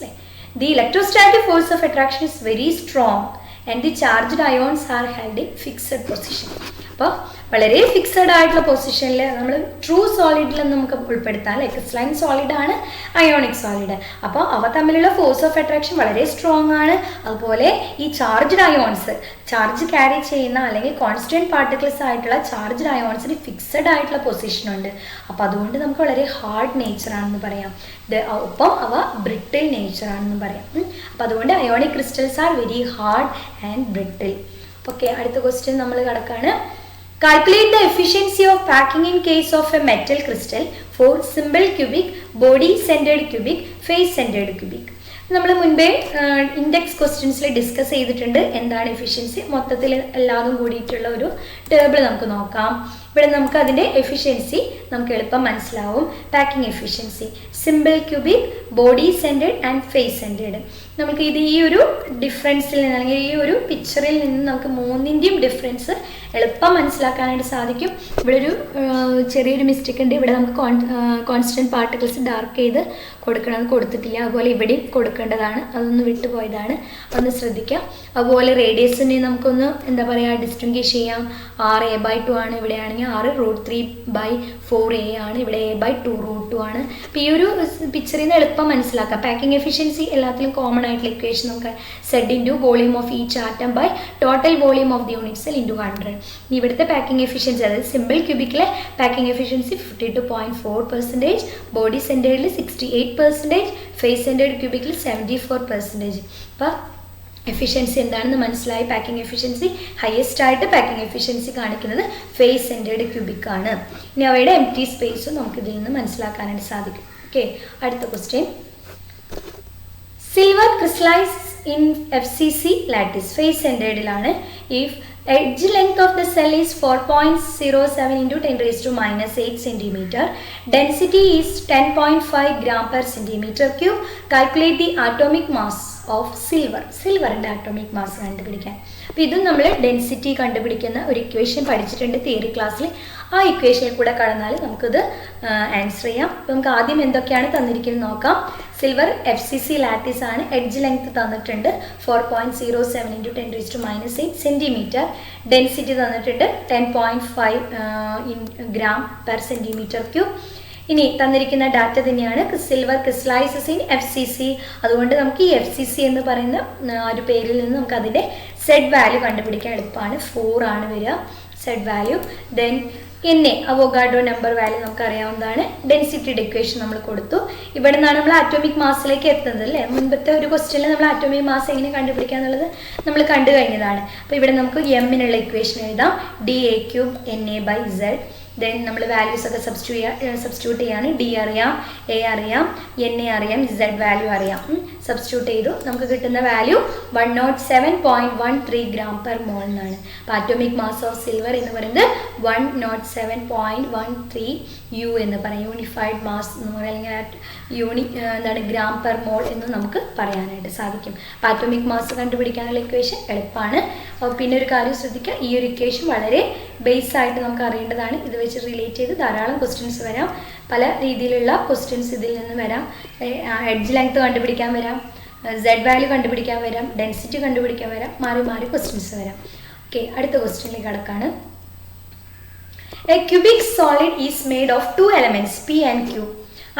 The electrostatic force of attraction is very strong and the charged ions are held in fixed position. അപ്പോൾ വളരെ fixed ആയിട്ടുള്ള പൊസിഷനിൽ നമ്മൾ true സോളിഡിൽ നമുക്ക് ഉൾപ്പെടുത്താം. അല്ലെ, crystalline solid ആണ് ionic solid. അപ്പോൾ അവ തമ്മിലുള്ള ഫോഴ്സ് ഓഫ് അട്രാക്ഷൻ വളരെ സ്ട്രോങ് ആണ്. അതുപോലെ ഈ ചാർജ്ഡ് അയോൺസ്, ചാർജ് ക്യാരി ചെയ്യുന്ന അല്ലെങ്കിൽ കോൺസ്റ്റന്റ് പാർട്ടിക്കിൾസ് ആയിട്ടുള്ള ചാർജ്ഡ് അയോൺസിന് ഫിക്സഡ് ആയിട്ടുള്ള പൊസിഷൻ ഉണ്ട്. അപ്പോൾ അതുകൊണ്ട് നമുക്ക് വളരെ ഹാർഡ് നേച്ചർ ആണെന്ന് പറയാം. ഒപ്പം അവ ബ്രിട്ടിൽ നേച്ചർ ആണെന്ന് പറയാം. അപ്പോൾ അതുകൊണ്ട് ionic crystals are very hard and brittle. Okay, അടുത്ത ക്വസ്റ്റ്യൻ നമ്മൾ കടക്കാണ്. Calculate the efficiency of packing in case of a metal crystal for simple cubic, body centered cubic, face centered cubic. നമ്മൾ മുൻപേ index ക്വസ്റ്റ്യൻസിൽ discuss ചെയ്തിട്ടുണ്ട് എന്താണ് efficiency. മൊത്തത്തിൽ എല്ലാതും കൂടിയിട്ടുള്ള ഒരു ടേബിൾ നമുക്ക് നോക്കാം. ഇവിടെ നമുക്ക് അതിൻ്റെ എഫിഷ്യൻസി നമുക്ക് എളുപ്പം മനസ്സിലാവും. Packing efficiency, simple cubic, body centred and face centred. നമുക്ക് ഇത് ഈ ഒരു ഡിഫറൻസിൽ നിന്ന് അല്ലെങ്കിൽ ഈ ഒരു പിക്ചറിൽ നിന്ന് നമുക്ക് മൂന്നിൻ്റെയും ഡിഫറൻസ് എളുപ്പം മനസ്സിലാക്കാനായിട്ട് സാധിക്കും. ഇവിടെ ഒരു ചെറിയൊരു മിസ്റ്റേക്ക് ഉണ്ട്. ഇവിടെ നമുക്ക് കോൺസ്റ്റന്റ് പാർട്ടിക്കിൾസ് ഡാർക്ക് ചെയ്ത് കൊടുക്കണം, കൊടുത്തിട്ടില്ല. അതുപോലെ ഇവിടെയും കൊടുക്കേണ്ടതാണ്, അതൊന്ന് വിട്ടുപോയതാണ്, അതൊന്ന് ശ്രദ്ധിക്കാം. അതുപോലെ റേഡിയസിനെ നമുക്കൊന്ന് എന്താ പറയുക ഡിസ്റ്റിങ്വിഷ് ചെയ്യാം. 6a/2 ആണ്, ഇവിടെയാണെങ്കിൽ 6√3/4a ആണ്, ഇവിടെ a/2√2 ആണ്. അപ്പോൾ ഈ ഒരു പിക്ചറിൽ നിന്ന് എളുപ്പം മനസ്സിലാക്കാം. പാക്കിംഗ് എഫിഷ്യൻസി എല്ലാത്തിലും കോമൺ ആയിട്ടുള്ള ഇക്വേഷൻ നമുക്ക് Z into volume of each atom by total volume of the unit cell into 100. ഇവിടുത്തെ പാക്കിംഗ് എഫിഷ്യൻസി, അതായത് സിമ്പിൾ ക്യൂബിക്കിലെ പാക്കിംഗ് എഫിഷ്യൻസി 52.4%, ബോഡി സെൻറ്റേഡിൽ 68%, ഫേസ് സെൻറ്റേഡ് ക്യൂബിക്കിൽ 74%. അപ്പോൾ എഫിഷ്യൻസി എന്താണെന്ന് മനസ്സിലായി. പാക്കിംഗ് എഫിഷ്യൻസി ഹയസ്റ്റ് ആയിട്ട് പാക്കിംഗ് എഫിഷ്യൻസി കാണിക്കുന്നത് ഫേസ് സെൻറ്റേഡ് ക്യൂബിക് ആണ്. ഇനി അവയുടെ എംപ്റ്റി സ്പേസും നമുക്ക് ഇതിൽ നിന്ന് മനസ്സിലാക്കാനായിട്ട് സാധിക്കും. ഓക്കെ, അടുത്ത question. Silver crystallise in FCC lattice, face സെൻറ്റേഡിലാണ്. If edge length of the cell is 4.07 into 10⁻⁻8 centimeter. Density is 10.5 gram per centimeter cube. Calculate the atomic mass of silver. സിൽവറിൻ്റെ ആറ്റോമിക് മാസ് കണ്ടുപിടിക്കാൻ. അപ്പോൾ ഇതും നമ്മൾ density കണ്ടുപിടിക്കുന്ന ഒരു equation പഠിച്ചിട്ടുണ്ട് theory ക്ലാസ്സിൽ. ആ ഇക്വേഷനിൽ കൂടെ കടന്നാൽ നമുക്കിത് ആൻസർ ചെയ്യാം. അപ്പോൾ നമുക്ക് ആദ്യം എന്തൊക്കെയാണ് തന്നിരിക്കുന്നത് നോക്കാം. സിൽവർ FCC ലാറ്റിസ് ആണ്. എഡ്ജ് ലെങ്ത് തന്നിട്ടുണ്ട് 4.07 × 10⁻⁸ സെൻറ്റിമീറ്റർ. ഡെൻസിറ്റി തന്നിട്ടുണ്ട് 10.5 g/cm³. ഇനി തന്നിരിക്കുന്ന ഡാറ്റ തന്നെയാണ് സിൽവർ ക്രിസ്റ്റലൈസസ് ഇൻ FCC. അതുകൊണ്ട് നമുക്ക് ഈ FCC എന്ന് പറയുന്ന ഒരു പേരിൽ നിന്ന് നമുക്ക് അതിൻ്റെ സെഡ് വാല്യൂ കണ്ടുപിടിക്കാൻ എളുപ്പമാണ്. 4 ആണ് വരിക Z value. Then Avogadro number value നമുക്ക് അറിയാവുന്നതാണ്. ഡെൻസിറ്റിയുടെ ഇക്വേഷൻ നമ്മൾ കൊടുത്തു. ഇവിടെ നിന്നാണ് നമ്മൾ ആറ്റോമിക് മാസിലേക്ക് എത്തുന്നത് അല്ലേ. മുൻപത്തെ ഒരു ക്വസ്റ്റ്യനിൽ നമ്മൾ ആറ്റോമിക് മാസ് എങ്ങനെ കണ്ടുപിടിക്കുക എന്നുള്ളത് നമ്മൾ കണ്ടു കഴിഞ്ഞതാണ്. അപ്പോൾ ഇവിടെ നമുക്ക് എമ്മിനുള്ള ഇക്വേഷൻ എഴുതാം. DA³ NA/Z. ദെൻ നമ്മൾ വാല്യൂസ് ഒക്കെ സബ്സ്റ്റിറ്റ്യൂട്ട് ചെയ്യാണ്. D അറിയാം, A അറിയാം, NA അറിയാം, Z വാല്യൂ അറിയാം. സബ്സ്റ്റിറ്റ്യൂട്ട് ചെയ്തു. നമുക്ക് കിട്ടുന്ന വാല്യൂ 107.13 g/mol എന്നാണ്. അപ്പോൾ ആറ്റോമിക് മാസ് ഓഫ് സിൽവർ എന്ന് പറയുന്നത് 107.13 U എന്ന് പറയാം. യൂണിഫൈഡ് മാസ് എന്ന് പറയുക, അല്ലെങ്കിൽ g/mol എന്ന് നമുക്ക് പറയാനായിട്ട് സാധിക്കും. അപ്പോൾ ആറ്റോമിക് മാസ് കണ്ടുപിടിക്കാനുള്ള ഇക്വേഷൻ എളുപ്പമാണ്. പിന്നെ ഒരു കാര്യം ശ്രദ്ധിക്കുക, ഈ ഒരു ഇക്വേഷൻ വളരെ ബേസ് ആയിട്ട് നമുക്ക് അറിയേണ്ടതാണ്. ഇത് വെച്ച് റിലേറ്റ് ചെയ്ത് ധാരാളം ക്വസ്റ്റ്യൻസ് വരാം. പല രീതിയിലുള്ള ക്വസ്റ്റ്യൻസ് ഇതിൽ നിന്ന് വരാം. എഡ്ജ് ലെങ്ത് കണ്ടുപിടിക്കാൻ വരാം, Z വാല്യൂ കണ്ടുപിടിക്കാൻ വരാം, ഡെൻസിറ്റി കണ്ടുപിടിക്കാൻ വരാം. മാറി മാറി ക്വസ്റ്റ്യൻസ് വരാം. ഓക്കെ, അടുത്ത ക്വസ്റ്റ്യനിലേക്ക് കടക്കാണ്. A cubic solid is made of two elements P and Q.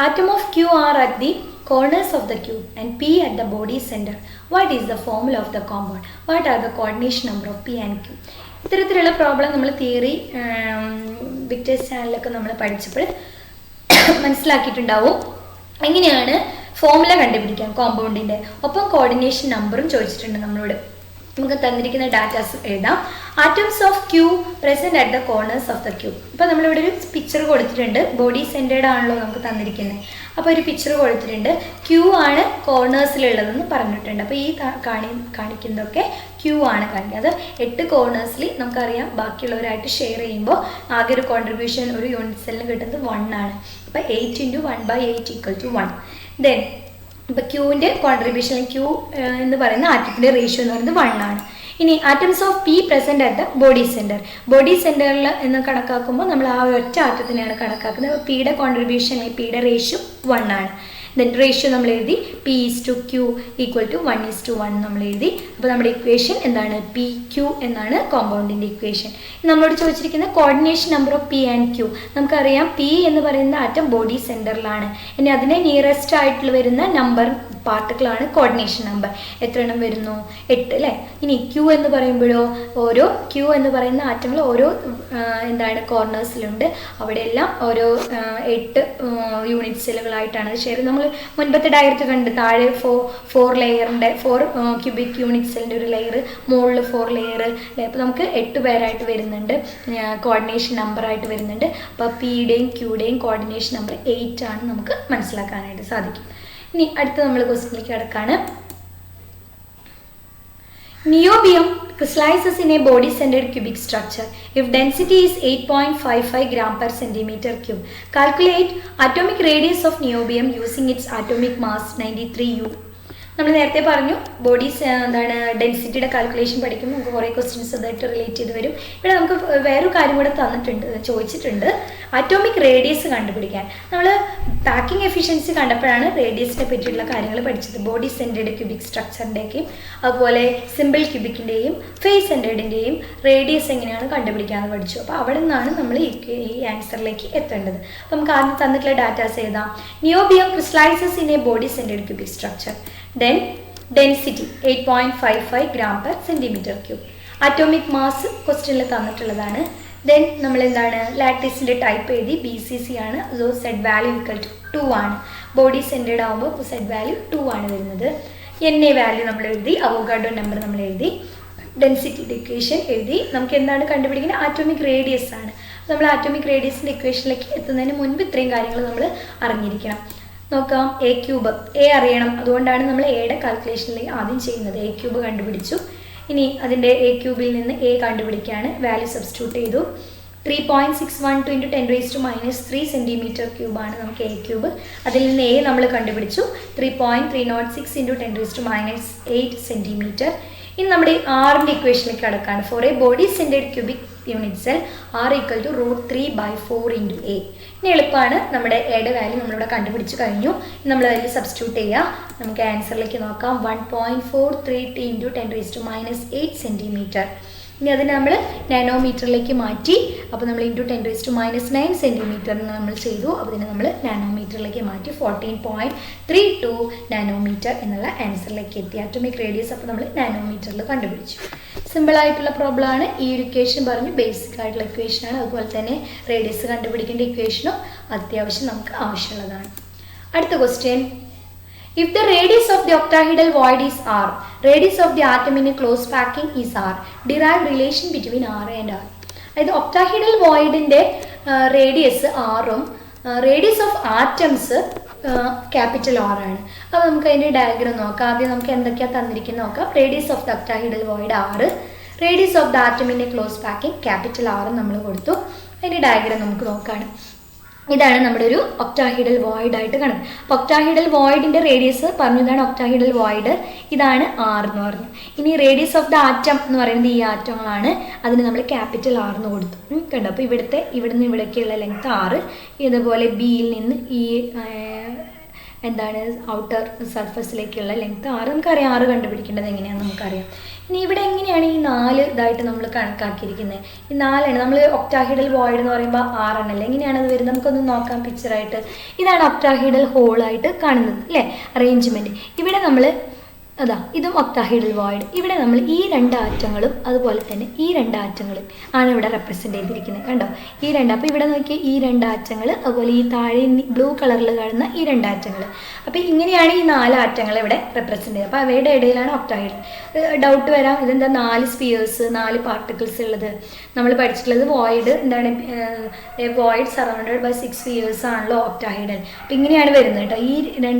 Atom of Q are at the corners of the cube and P at the body center. What is the formula of the compound? What are the coordination number of P and Q? ഇത്തരത്തിലുള്ള problem നമ്മൾ theory Victers ചാനലിലൊക്കെ നമ്മൾ പഠിച്ചപ്പോൾ മനസ്സിലാക്കിയിട്ടുണ്ടാവും. എങ്ങനെയാണ് formula കണ്ടുപിടിക്കാം കോമ്പൗണ്ടിൻ്റെ. ഒപ്പം coordination നമ്പറും ചോദിച്ചിട്ടുണ്ട് നമ്മളോട്. നമുക്ക് തന്നിരിക്കുന്ന ഡാറ്റാസ് എഴുതാം. Atoms of Q present at the corners of the cube. ഇപ്പോൾ നമ്മളിവിടെ ഒരു പിക്ചർ കൊടുത്തിട്ടുണ്ട്. ബോഡി സെൻറ്റേർഡ് ആണല്ലോ നമുക്ക് തന്നിരിക്കുന്നത്. അപ്പോൾ ഒരു പിക്ചർ കൊടുത്തിട്ടുണ്ട്. ക്യൂ ആണ് കോർണേഴ്സിലുള്ളതെന്ന് പറഞ്ഞിട്ടുണ്ട്. അപ്പോൾ ഈ കാണിക്കുന്നതൊക്കെ ക്യൂ ആണ് കാണിക്കുന്നത്. അത് 8 കോർണേഴ്സിൽ നമുക്കറിയാം ബാക്കിയുള്ളവരായിട്ട് ഷെയർ ചെയ്യുമ്പോൾ ആകെ ഒരു കോൺട്രിബ്യൂഷൻ ഒരു യൂണിറ്റ് സെല്ലിന് കിട്ടുന്നത് 1 ആണ്. അപ്പോൾ 8 × 1/8 = 1. ദെൻ ഇപ്പോൾ ക്യൂവിൻ്റെ കോൺട്രിബ്യൂഷൻ, ക്യൂ എന്ന് പറയുന്ന ആറ്റത്തിൻ്റെ റേഷ്യോ എന്ന് പറയുന്നത് 1 ആണ്. ഇനി atoms of P present at the body centre. Body സെൻറ്ററിൽ എന്ന് കണക്കാക്കുമ്പോൾ നമ്മൾ ആ ഒറ്റ ആറ്റത്തിനെയാണ് കണക്കാക്കുന്നത്. അപ്പോൾ പിയുടെ കോൺട്രിബ്യൂഷൻ, പിയുടെ റേഷ്യോ 1 ആണ്. ദെൻ റേഷ്യോ നമ്മൾ എഴുതി P/Q = 1:1 നമ്മൾ എഴുതി. അപ്പോൾ നമ്മുടെ ഇക്വേഷൻ എന്താണ്? PQ എന്നാണ് കോമ്പൗണ്ടിൻ്റെ ഇക്വേഷൻ. നമ്മളോട് ചോദിച്ചിരിക്കുന്ന coordination number of P and Q. നമുക്കറിയാം P എന്ന് പറയുന്ന ആറ്റം ബോഡി സെൻറ്ററിലാണ്. ഇനി അതിനെ നിയറസ്റ്റ് ആയിട്ടുള്ള വരുന്ന നമ്പർ പാർട്ടിക്കിളാണ് കോർഡിനേഷൻ നമ്പർ. എത്ര എണ്ണം വരുന്നു? 8 അല്ലേ. ഇനി Q എന്ന് പറയുമ്പോഴോ ഓരോ Q എന്ന് പറയുന്ന ആറ്റങ്ങൾ ഓരോ കോർണേഴ്സിലുണ്ട്. അവിടെയെല്ലാം ഓരോ 8 യൂണിറ്റ് സെല്ലുകളായിട്ടാണ് ഷെയർ. നമ്മൾ മുൻപത്തെ ഡയഗ്രത്തിൽ കണ്ട് താഴെ 4 ലെയറിൻ്റെ 4 ക്യൂബിക് യൂണിറ്റ് സെല്ലിൻ്റെ ഒരു ലെയർ, മുകളിൽ 4 ലെയർ അല്ലേ. അപ്പോൾ നമുക്ക് 8 പേരായിട്ട് വരുന്നുണ്ട്, കോർഡിനേഷൻ നമ്പറായിട്ട് വരുന്നുണ്ട്. അപ്പോൾ പിയുടെയും ക്യൂയുടെയും കോർഡിനേഷൻ നമ്പർ 8 ആണ് നമുക്ക് മനസ്സിലാക്കാനായിട്ട് സാധിക്കും. ഇനി അടുത്ത നമ്മൾ ക്വസ്റ്റ്യനിലേക്ക് കിടക്കാണ്. Niobium crystallizes in a body-centered cubic structure if density is 8.55 g/cm³. Calculate atomic radius of niobium using its atomic mass 93 U. നമ്മൾ നേരത്തെ പറഞ്ഞു ബോഡീസ് ഡെൻസിറ്റിയുടെ കാൽക്കുലേഷൻ പഠിക്കുമ്പോൾ നമുക്ക് കുറേ ക്വസ്റ്റ്യൻസ് അതായിട്ട് റിലേറ്റ് ചെയ്ത് വരും. ഇവിടെ നമുക്ക് വേറൊരു കാര്യം കൂടെ ചോദിച്ചിട്ടുണ്ട്. അറ്റോമിക് റേഡിയസ് കണ്ടുപിടിക്കാൻ. നമ്മൾ പാക്കിംഗ് എഫിഷ്യൻസി കണ്ടപ്പോഴാണ് റേഡിയസിനെ പറ്റിയിട്ടുള്ള കാര്യങ്ങൾ പഠിച്ചത്. ബോഡി സെൻറ്റേർഡ് ക്യൂബിക് സ്ട്രക്ചറിൻ്റെയൊക്കെയും അതുപോലെ സിമ്പിൾ ക്യൂബിക്കിൻ്റെയും ഫേസ് സെൻറ്റേർഡിൻ്റെയും റേഡിയസ് എങ്ങനെയാണ് കണ്ടുപിടിക്കാമെന്ന് പഠിച്ചു. അപ്പോൾ അവിടെ നിന്നാണ് നമ്മൾ ഈ ആൻസറിലേക്ക് എത്തേണ്ടത്. അപ്പോൾ നമുക്ക് ആദ്യം തന്നിട്ടുള്ള ഡാറ്റാസ് എഴുതാം. Niobium crystallises in A body centred cubic structure. Then density 8.55 g/cm³. Atomic mass ക്വസ്റ്റ്യനിൽ തന്നിട്ടുള്ളതാണ്. ദെൻ നമ്മൾ എന്താണ് ലാറ്റിസിൻ്റെ ടൈപ്പ് എഴുതി BCC ആണ്. സോ സെഡ് വാല്യൂ = 2 ആണ്. ബോഡി സെൻറ്റേർഡ് ആകുമ്പോൾ സെഡ് വാല്യൂ 2 ആണ് വരുന്നത്. NA വാല്യൂ നമ്മൾ എഴുതി, അവോഗാഡ്രോ നമ്പർ നമ്മൾ എഴുതി, ഡെൻസിറ്റിയുടെ ഇക്വേഷൻ എഴുതി. നമുക്ക് എന്താണ് കണ്ടുപിടിക്കുന്നത്? ആറ്റോമിക് റേഡിയസ് ആണ്. നമ്മൾ ആറ്റോമിക് റേഡിയസിൻ്റെ ഇക്വേഷനിലേക്ക് എത്തുന്നതിന് മുൻപ് ഇത്രയും കാര്യങ്ങൾ നമ്മൾ അറിഞ്ഞിരിക്കണം. നോക്കാം. A³ A അറിയണം. അതുകൊണ്ടാണ് നമ്മൾ എയുടെ കാൽക്കുലേഷനിൽ ആദ്യം ചെയ്യുന്നത്. A³ കണ്ടുപിടിച്ചു. ഇനി അതിൻ്റെ A³ നിന്ന് A കണ്ടുപിടിക്കുകയാണ്. വാല്യൂ സബ്സ്റ്റിറ്റ്യൂട്ട് ചെയ്തു. 3.612 into 10 raised to minus 3 centimeter cube ആണ് നമുക്ക് എ ക്യൂബ്. അതിൽ നിന്ന് എ നമ്മൾ കണ്ടുപിടിച്ചു 3.306 into 10 raised to minus 8 centimeter. ഇനി നമ്മുടെ ആറിൻ്റെ ഇക്വേഷനിലേക്ക് കടക്കാണ്. For a body centred cubic unit cell are equal to √3/4 into a. ഇനി എളുപ്പമാണ്, നമ്മുടെ എയുടെ വാല്യൂ നമ്മളിവിടെ കണ്ടുപിടിച്ച് കഴിഞ്ഞു. നമ്മൾ അതിൽ സബ്സ്റ്റിറ്റ്യൂട്ട് ചെയ്യുക. നമുക്ക് ആൻസറിലേക്ക് നോക്കാം. 1.432 into 10 raised to minus 8 centimeter. ഇനി അതിനെ നമ്മൾ നാനോമീറ്ററിലേക്ക് മാറ്റി. അപ്പോൾ നമ്മൾ into 10 raised to minus 9 centimeter നമ്മൾ ചെയ്തു. അപ്പോൾ ഇതിനെ നമ്മൾ നാനോമീറ്ററിലേക്ക് മാറ്റി 14.32 നാനോമീറ്റർ എന്നുള്ള ആൻസറിലേക്ക് എത്തി. അറ്റോമിക് റേഡിയസ് അപ്പോൾ നമ്മൾ നാനോമീറ്ററിൽ കണ്ടുപിടിച്ചു. സിമ്പിളായിട്ടുള്ള പ്രോബ്ലമാണ്. ഈ ഒരു ഇക്വേഷൻ പറഞ്ഞു ബേസിക് ആയിട്ടുള്ള ഇക്വേഷനാണ്. അതുപോലെ തന്നെ റേഡിയസ് കണ്ടുപിടിക്കേണ്ട ഇക്വേഷനും അത്യാവശ്യം നമുക്ക് ആവശ്യമുള്ളതാണ്. അടുത്ത question. If the radius of the octahedral void is r, radius of the atom in a closed packing is r. Derive relation between r and r. അതായത് octahedral voidന്റെ റേഡിയസ് ആറും radius of atoms capital R ആണ്. അപ്പോൾ നമുക്ക് അതിൻ്റെ diagram നോക്കാം. ആദ്യം നമുക്ക് എന്തൊക്കെയാണ് തന്നിരിക്കുന്നത് നോക്കാം. Radius of the octahedral void 6, radius of the atom in a close packing capital R നമ്മൾ കൊടുത്തു. അതിൻ്റെ ഡയഗ്രം നമുക്ക് നോക്കാം. ഇതാണ് നമ്മുടെ ഒരു ഒക്ടാഹീഡൽ വോയിഡ് ആയിട്ട് കാണുന്നത്. അപ്പോൾ ഒക്ടാഹീഡൽ വോയിഡിൻ്റെ റേഡിയസ് പറഞ്ഞു, ഇതാണ് ഒക്ടാഹീഡൽ വോയിഡ്, ഇതാണ് ആർ എന്ന് പറഞ്ഞു. ഇനി റേഡിയസ് ഓഫ് ദ ആറ്റം എന്ന് പറയുന്നത് ഈ ആറ്റങ്ങളാണ്, അതിന് നമ്മൾ ക്യാപിറ്റൽ ആർ എന്ന് കൊടുത്തു. കണ്ടോ, അപ്പോൾ ഇവിടുന്ന് ഇവിടേക്കുള്ള ലെങ്ത് 6, ഇതുപോലെ ബിയിൽ നിന്ന് ഈ എന്താണ് ഔട്ടർ സർഫസിലേക്കുള്ള ലെങ്ത് 6. നമുക്കറിയാം 6 കണ്ടുപിടിക്കേണ്ടത് എങ്ങനെയാണെന്ന് നമുക്കറിയാം. ഇനി ഇവിടെ എങ്ങനെയാണ് ഈ 4 ഇതായിട്ട് നമ്മൾ കണക്കാക്കിയിരിക്കുന്നത്? ഈ 4 നമ്മൾ ഒക്ടാഹീഡൽ വോയിഡ് എന്ന് പറയുമ്പോൾ 6 എണ്ണല്ലേ, എങ്ങനെയാണ് അത് വരുന്നത്? നമുക്കൊന്ന് നോക്കാം പിക്ചറായിട്ട്. ഇതാണ് ഒക്ടാഹീഡൽ ഹോളായിട്ട് കാണുന്നത് അല്ലേ, അറേഞ്ച്മെൻറ്റ്. ഇവിടെ നമ്മൾ ഇതും ഒക്ടാഹീഡൽ വോയിഡ്. ഇവിടെ നമ്മൾ ഈ 2 ആറ്റങ്ങളും അതുപോലെ തന്നെ ഈ 2 ആറ്റങ്ങളും ആണ് ഇവിടെ റെപ്രസെൻ്റ് ചെയ്തിരിക്കുന്നത്. കണ്ടോ, ഈ 2. അപ്പോൾ ഇവിടെ നോക്കിയാൽ ഈ 2 ആറ്റങ്ങൾ, അതുപോലെ ഈ താഴെ ബ്ലൂ കളറിൽ കാണുന്ന ഈ 2 ആറ്റങ്ങൾ. അപ്പോൾ ഇങ്ങനെയാണ് ഈ 4 ആറ്റങ്ങൾ ഇവിടെ റെപ്രസെൻ്റ് ചെയ്യുന്നത്. അപ്പോൾ അവയുടെ ഇടയിലാണ് ഒക്ടാഹീഡൽ. ഡൗട്ട് വരാം, ഇതെന്താ 4 സ്പിയേഴ്സ് 4 പാർട്ടിക്കിൾസ് ഉള്ളത്? നമ്മൾ പഠിച്ചിട്ടുള്ളത് വോയിഡ് എന്താണ്, വോയിഡ് സറൗണ്ടഡ് ബൈ 6 സ്പിയേഴ്സ് ആണല്ലോ ഒക്ടാഹീഡൽ. അപ്പോൾ ഇങ്ങനെയാണ് വരുന്നത് കേട്ടോ. ഈ 2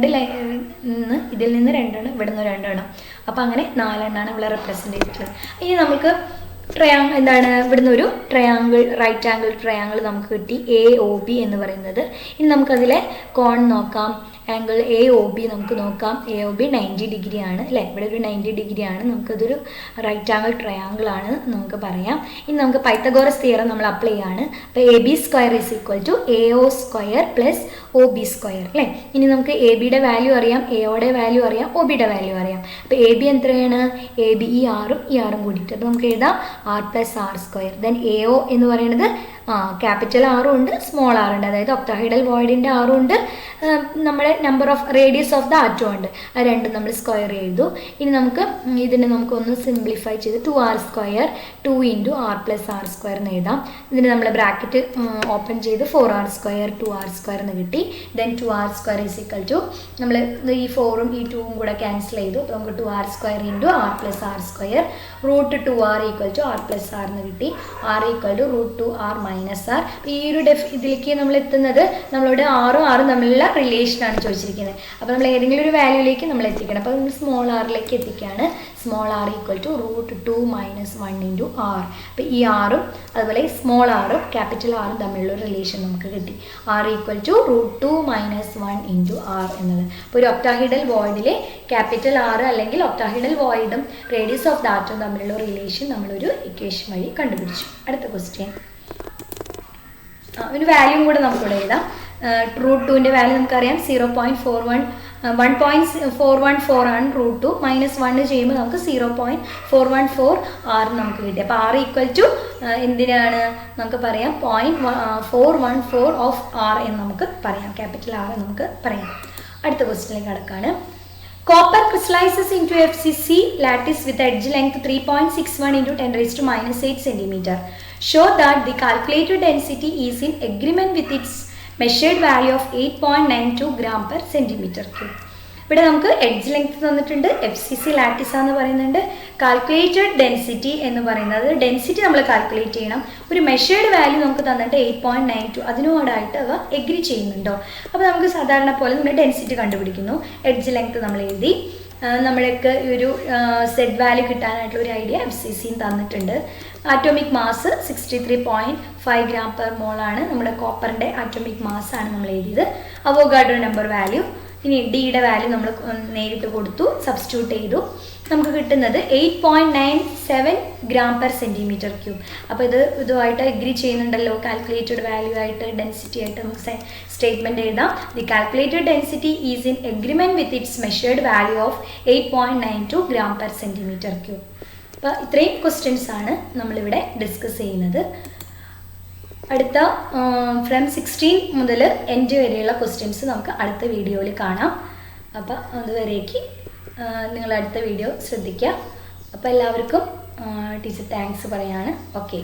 ഇതിൽ നിന്ന് 2 ഇവിടെ നിന്ന് 2. അപ്പോൾ അങ്ങനെ 4 എണ്ണമാണ് ഇവിടെ റെപ്രസെൻ്റ് ചെയ്തിട്ടുള്ളത്. ഇനി നമുക്ക് എന്താണ് ഇവിടുന്ന് ഒരു ട്രയാങ്കിൾ, റൈറ്റ് ആംഗിൾ ട്രയാങ്കിൾ നമുക്ക് കിട്ടി, AOB എന്ന് പറയുന്നത്. ഇനി നമുക്കതിലെ കോൺ നോക്കാം. ആംഗിൾ AOB നമുക്ക് നോക്കാം. AOB 90 ഡിഗ്രി ആണ് അല്ലേ, ഇവിടെ ഒരു 90 ഡിഗ്രി ആണ്. നമുക്കതൊരു റൈറ്റ് ആംഗിൾ ട്രയാങ്കിൾ ആണ് നമുക്ക് പറയാം. ഇനി നമുക്ക് പൈത്തഗോറസ് തിയറം നമ്മൾ അപ്ലൈ ചെയ്യാണ്. അപ്പോൾ AB² is equal to AO² plus OB² അല്ലേ. ഇനി നമുക്ക് ABയുടെ വാല്യൂ അറിയാം, AOയുടെ വാല്യൂ അറിയാം, OBയുടെ വാല്യൂ അറിയാം. അപ്പോൾ AB എത്രയാണ്? AB ഈ 6ഉം കൂടിയിട്ട്. അപ്പോൾ നമുക്ക് എഴുതാം r + r². ദെൻ AO എന്ന് പറയുന്നത് ക്യാപിറ്റൽ ആറും ഉണ്ട്, സ്മോൾ ആർ ഉണ്ട്. അതായത് ഒക്ടാഹീഡൽ വോയിഡിൻ്റെ ആറും ഉണ്ട്, നമ്മുടെ number of radius of the atom ഉണ്ട്. അത് രണ്ടും നമ്മൾ സ്ക്വയർ ചെയ്തു. ഇനി നമുക്ക് ഇതിനെ നമുക്കൊന്ന് സിംപ്ലിഫൈ ചെയ്ത് 2r², 2 × r + r² എന്ന് എഴുതാം. ഇതിന് നമ്മൾ ബ്രാക്കറ്റ് ഓപ്പൺ ചെയ്ത് 4r², 2r² എന്ന് കിട്ടി. Then 2r² is equal to നമ്മൾ ഈ 4ഉം ഈ 2ഉം കൂടെ ക്യാൻസൽ ചെയ്തു. അപ്പോൾ നമുക്ക് 2r² × r + r², √2r = r + r എന്ന് കിട്ടി. r = √2r - r. ഈ ഒരു ഇതിലേക്ക് നമ്മൾ എത്തുന്നത് നമ്മളോട് 6 തമ്മിലുള്ള റിലേഷനാണ് ചോദിച്ചിരിക്കുന്നത്. അപ്പോൾ നമ്മൾ ഏതെങ്കിലും ഒരു വാല്യൂയിലേക്ക് നമ്മൾ എത്തിക്കണം. അപ്പോൾ നമ്മൾ സ്മോൾ ആറിലേക്ക് എത്തിക്കുകയാണ്. Small r = √2 - 1 × r. അപ്പോൾ ഈ ആറും അതുപോലെ സ്മോൾ ആറും ക്യാപിറ്റൽ ആറും തമ്മിലുള്ള റിലേഷൻ നമുക്ക് കിട്ടി. r = √2 - 1 × r എന്നുള്ളത്. അപ്പോൾ ഒരു ഒക്ടാഹീഡൽ വോയിഡിലെ ക്യാപിറ്റൽ R അല്ലെങ്കിൽ ഒക്ടാഹീഡൽ വോയിഡും റേഡിയസ് ഓഫ് ദ ആറ്റം തമ്മിലുള്ള റിലേഷൻ നമ്മളൊരു ഇക്വേഷൻ വഴി കണ്ടുപിടിച്ചു. അടുത്ത ക്വസ്റ്റ്യൻ. ഒരു വാല്യൂം കൂടെ നമുക്കിവിടെ എഴുതാം. √2ൻ്റെ വാല്യൂ നമുക്കറിയാം 1.414 ആണ്. √2 - 1 ചെയ്യുമ്പോൾ നമുക്ക് 0.414 r നമുക്ക് കിട്ടി. അപ്പോൾ r = എന്തിനാണ് നമുക്ക് പറയാം 0.414 ഓഫ് r എന്ന് നമുക്ക് പറയാം, ക്യാപിറ്റൽ R നമുക്ക് പറയാം. അടുത്ത ക്വസ്റ്റ്യനിലേക്ക് കടക്കാണ്. Copper crystallizes into FCC lattice with edge length 3.61 × 10 to -8 cm. Show that the calculated density is in agreement with its measured value of 8.92 gram/cm3. ഇവിടെ നമുക്ക് എഡ്ജ് ലെങ്ത് തന്നിട്ടുണ്ട്, FCC ലാറ്റിസ് എന്ന് പറയുന്നുണ്ട്. കാൽക്കുലേറ്റഡ് ഡെൻസിറ്റി എന്ന് പറയുന്നത് ഡെൻസിറ്റി നമ്മൾ calculate ചെയ്യണം. ഒരു മെഷേർഡ് വാല്യൂ നമുക്ക് തന്നിട്ട് 8.92, അതിനോടായിട്ട് അവ എഗ്രി ചെയ്യുന്നുണ്ടോ? അപ്പോൾ നമുക്ക് സാധാരണ പോലെ നമ്മൾ ഡെൻസിറ്റി കണ്ടുപിടിക്കുന്നു. എഡ്ജ് ലെങ്ത് നമ്മൾ എഴുതി. നമ്മൾക്ക് ഒരു സെഡ് വാല്യൂ കിട്ടാനായിട്ടുള്ള ഒരു ഐഡിയ FCC തന്നിട്ടുണ്ട്. Atomic mass 63.5 gram per mole ആണ് നമ്മുടെ കോപ്പറിൻ്റെ ആറ്റോമിക് മാസ് ആണ് നമ്മൾ എഴുതിയത്. അവോഗാഡ്രോ നമ്പർ വാല്യൂ, ഇനി ഡിയുടെ വാല്യൂ നമ്മൾ നേരിട്ട് കൊടുത്തു, സബ്സ്റ്റിറ്റ്യൂട്ട് ചെയ്തു. നമുക്ക് കിട്ടുന്നത് 8.97 gram per centimeter cube. അപ്പോൾ ഇതുമായിട്ട് എഗ്രി ചെയ്യുന്നുണ്ടല്ലോ. കാൽക്കുലേറ്റഡ് വാല്യൂ ആയിട്ട് ഡെൻസിറ്റി ആയിട്ട് നമുക്ക് സ്റ്റേറ്റ്മെൻറ്റ് എഴുതാം. The calculated density is in agreement with its measured value of 8.92 gram per centimeter cube. അപ്പോൾ ഇത്രയും ക്വസ്റ്റ്യൻസ് ആണ് നമ്മളിവിടെ ഡിസ്കസ് ചെയ്യുന്നത്. അടുത്ത ഫ്രം 16 മുതൽ എൻഡ് വരെയുള്ള ക്വസ്റ്റ്യൻസ് നമുക്ക് അടുത്ത വീഡിയോയിൽ കാണാം. അപ്പോൾ അതുവരേക്ക് നിങ്ങൾ അടുത്ത വീഡിയോ ശ്രദ്ധിക്കുക. അപ്പോൾ എല്ലാവർക്കും ടീച്ചർ താങ്ക്സ് പറയാണ്. ഓക്കെ.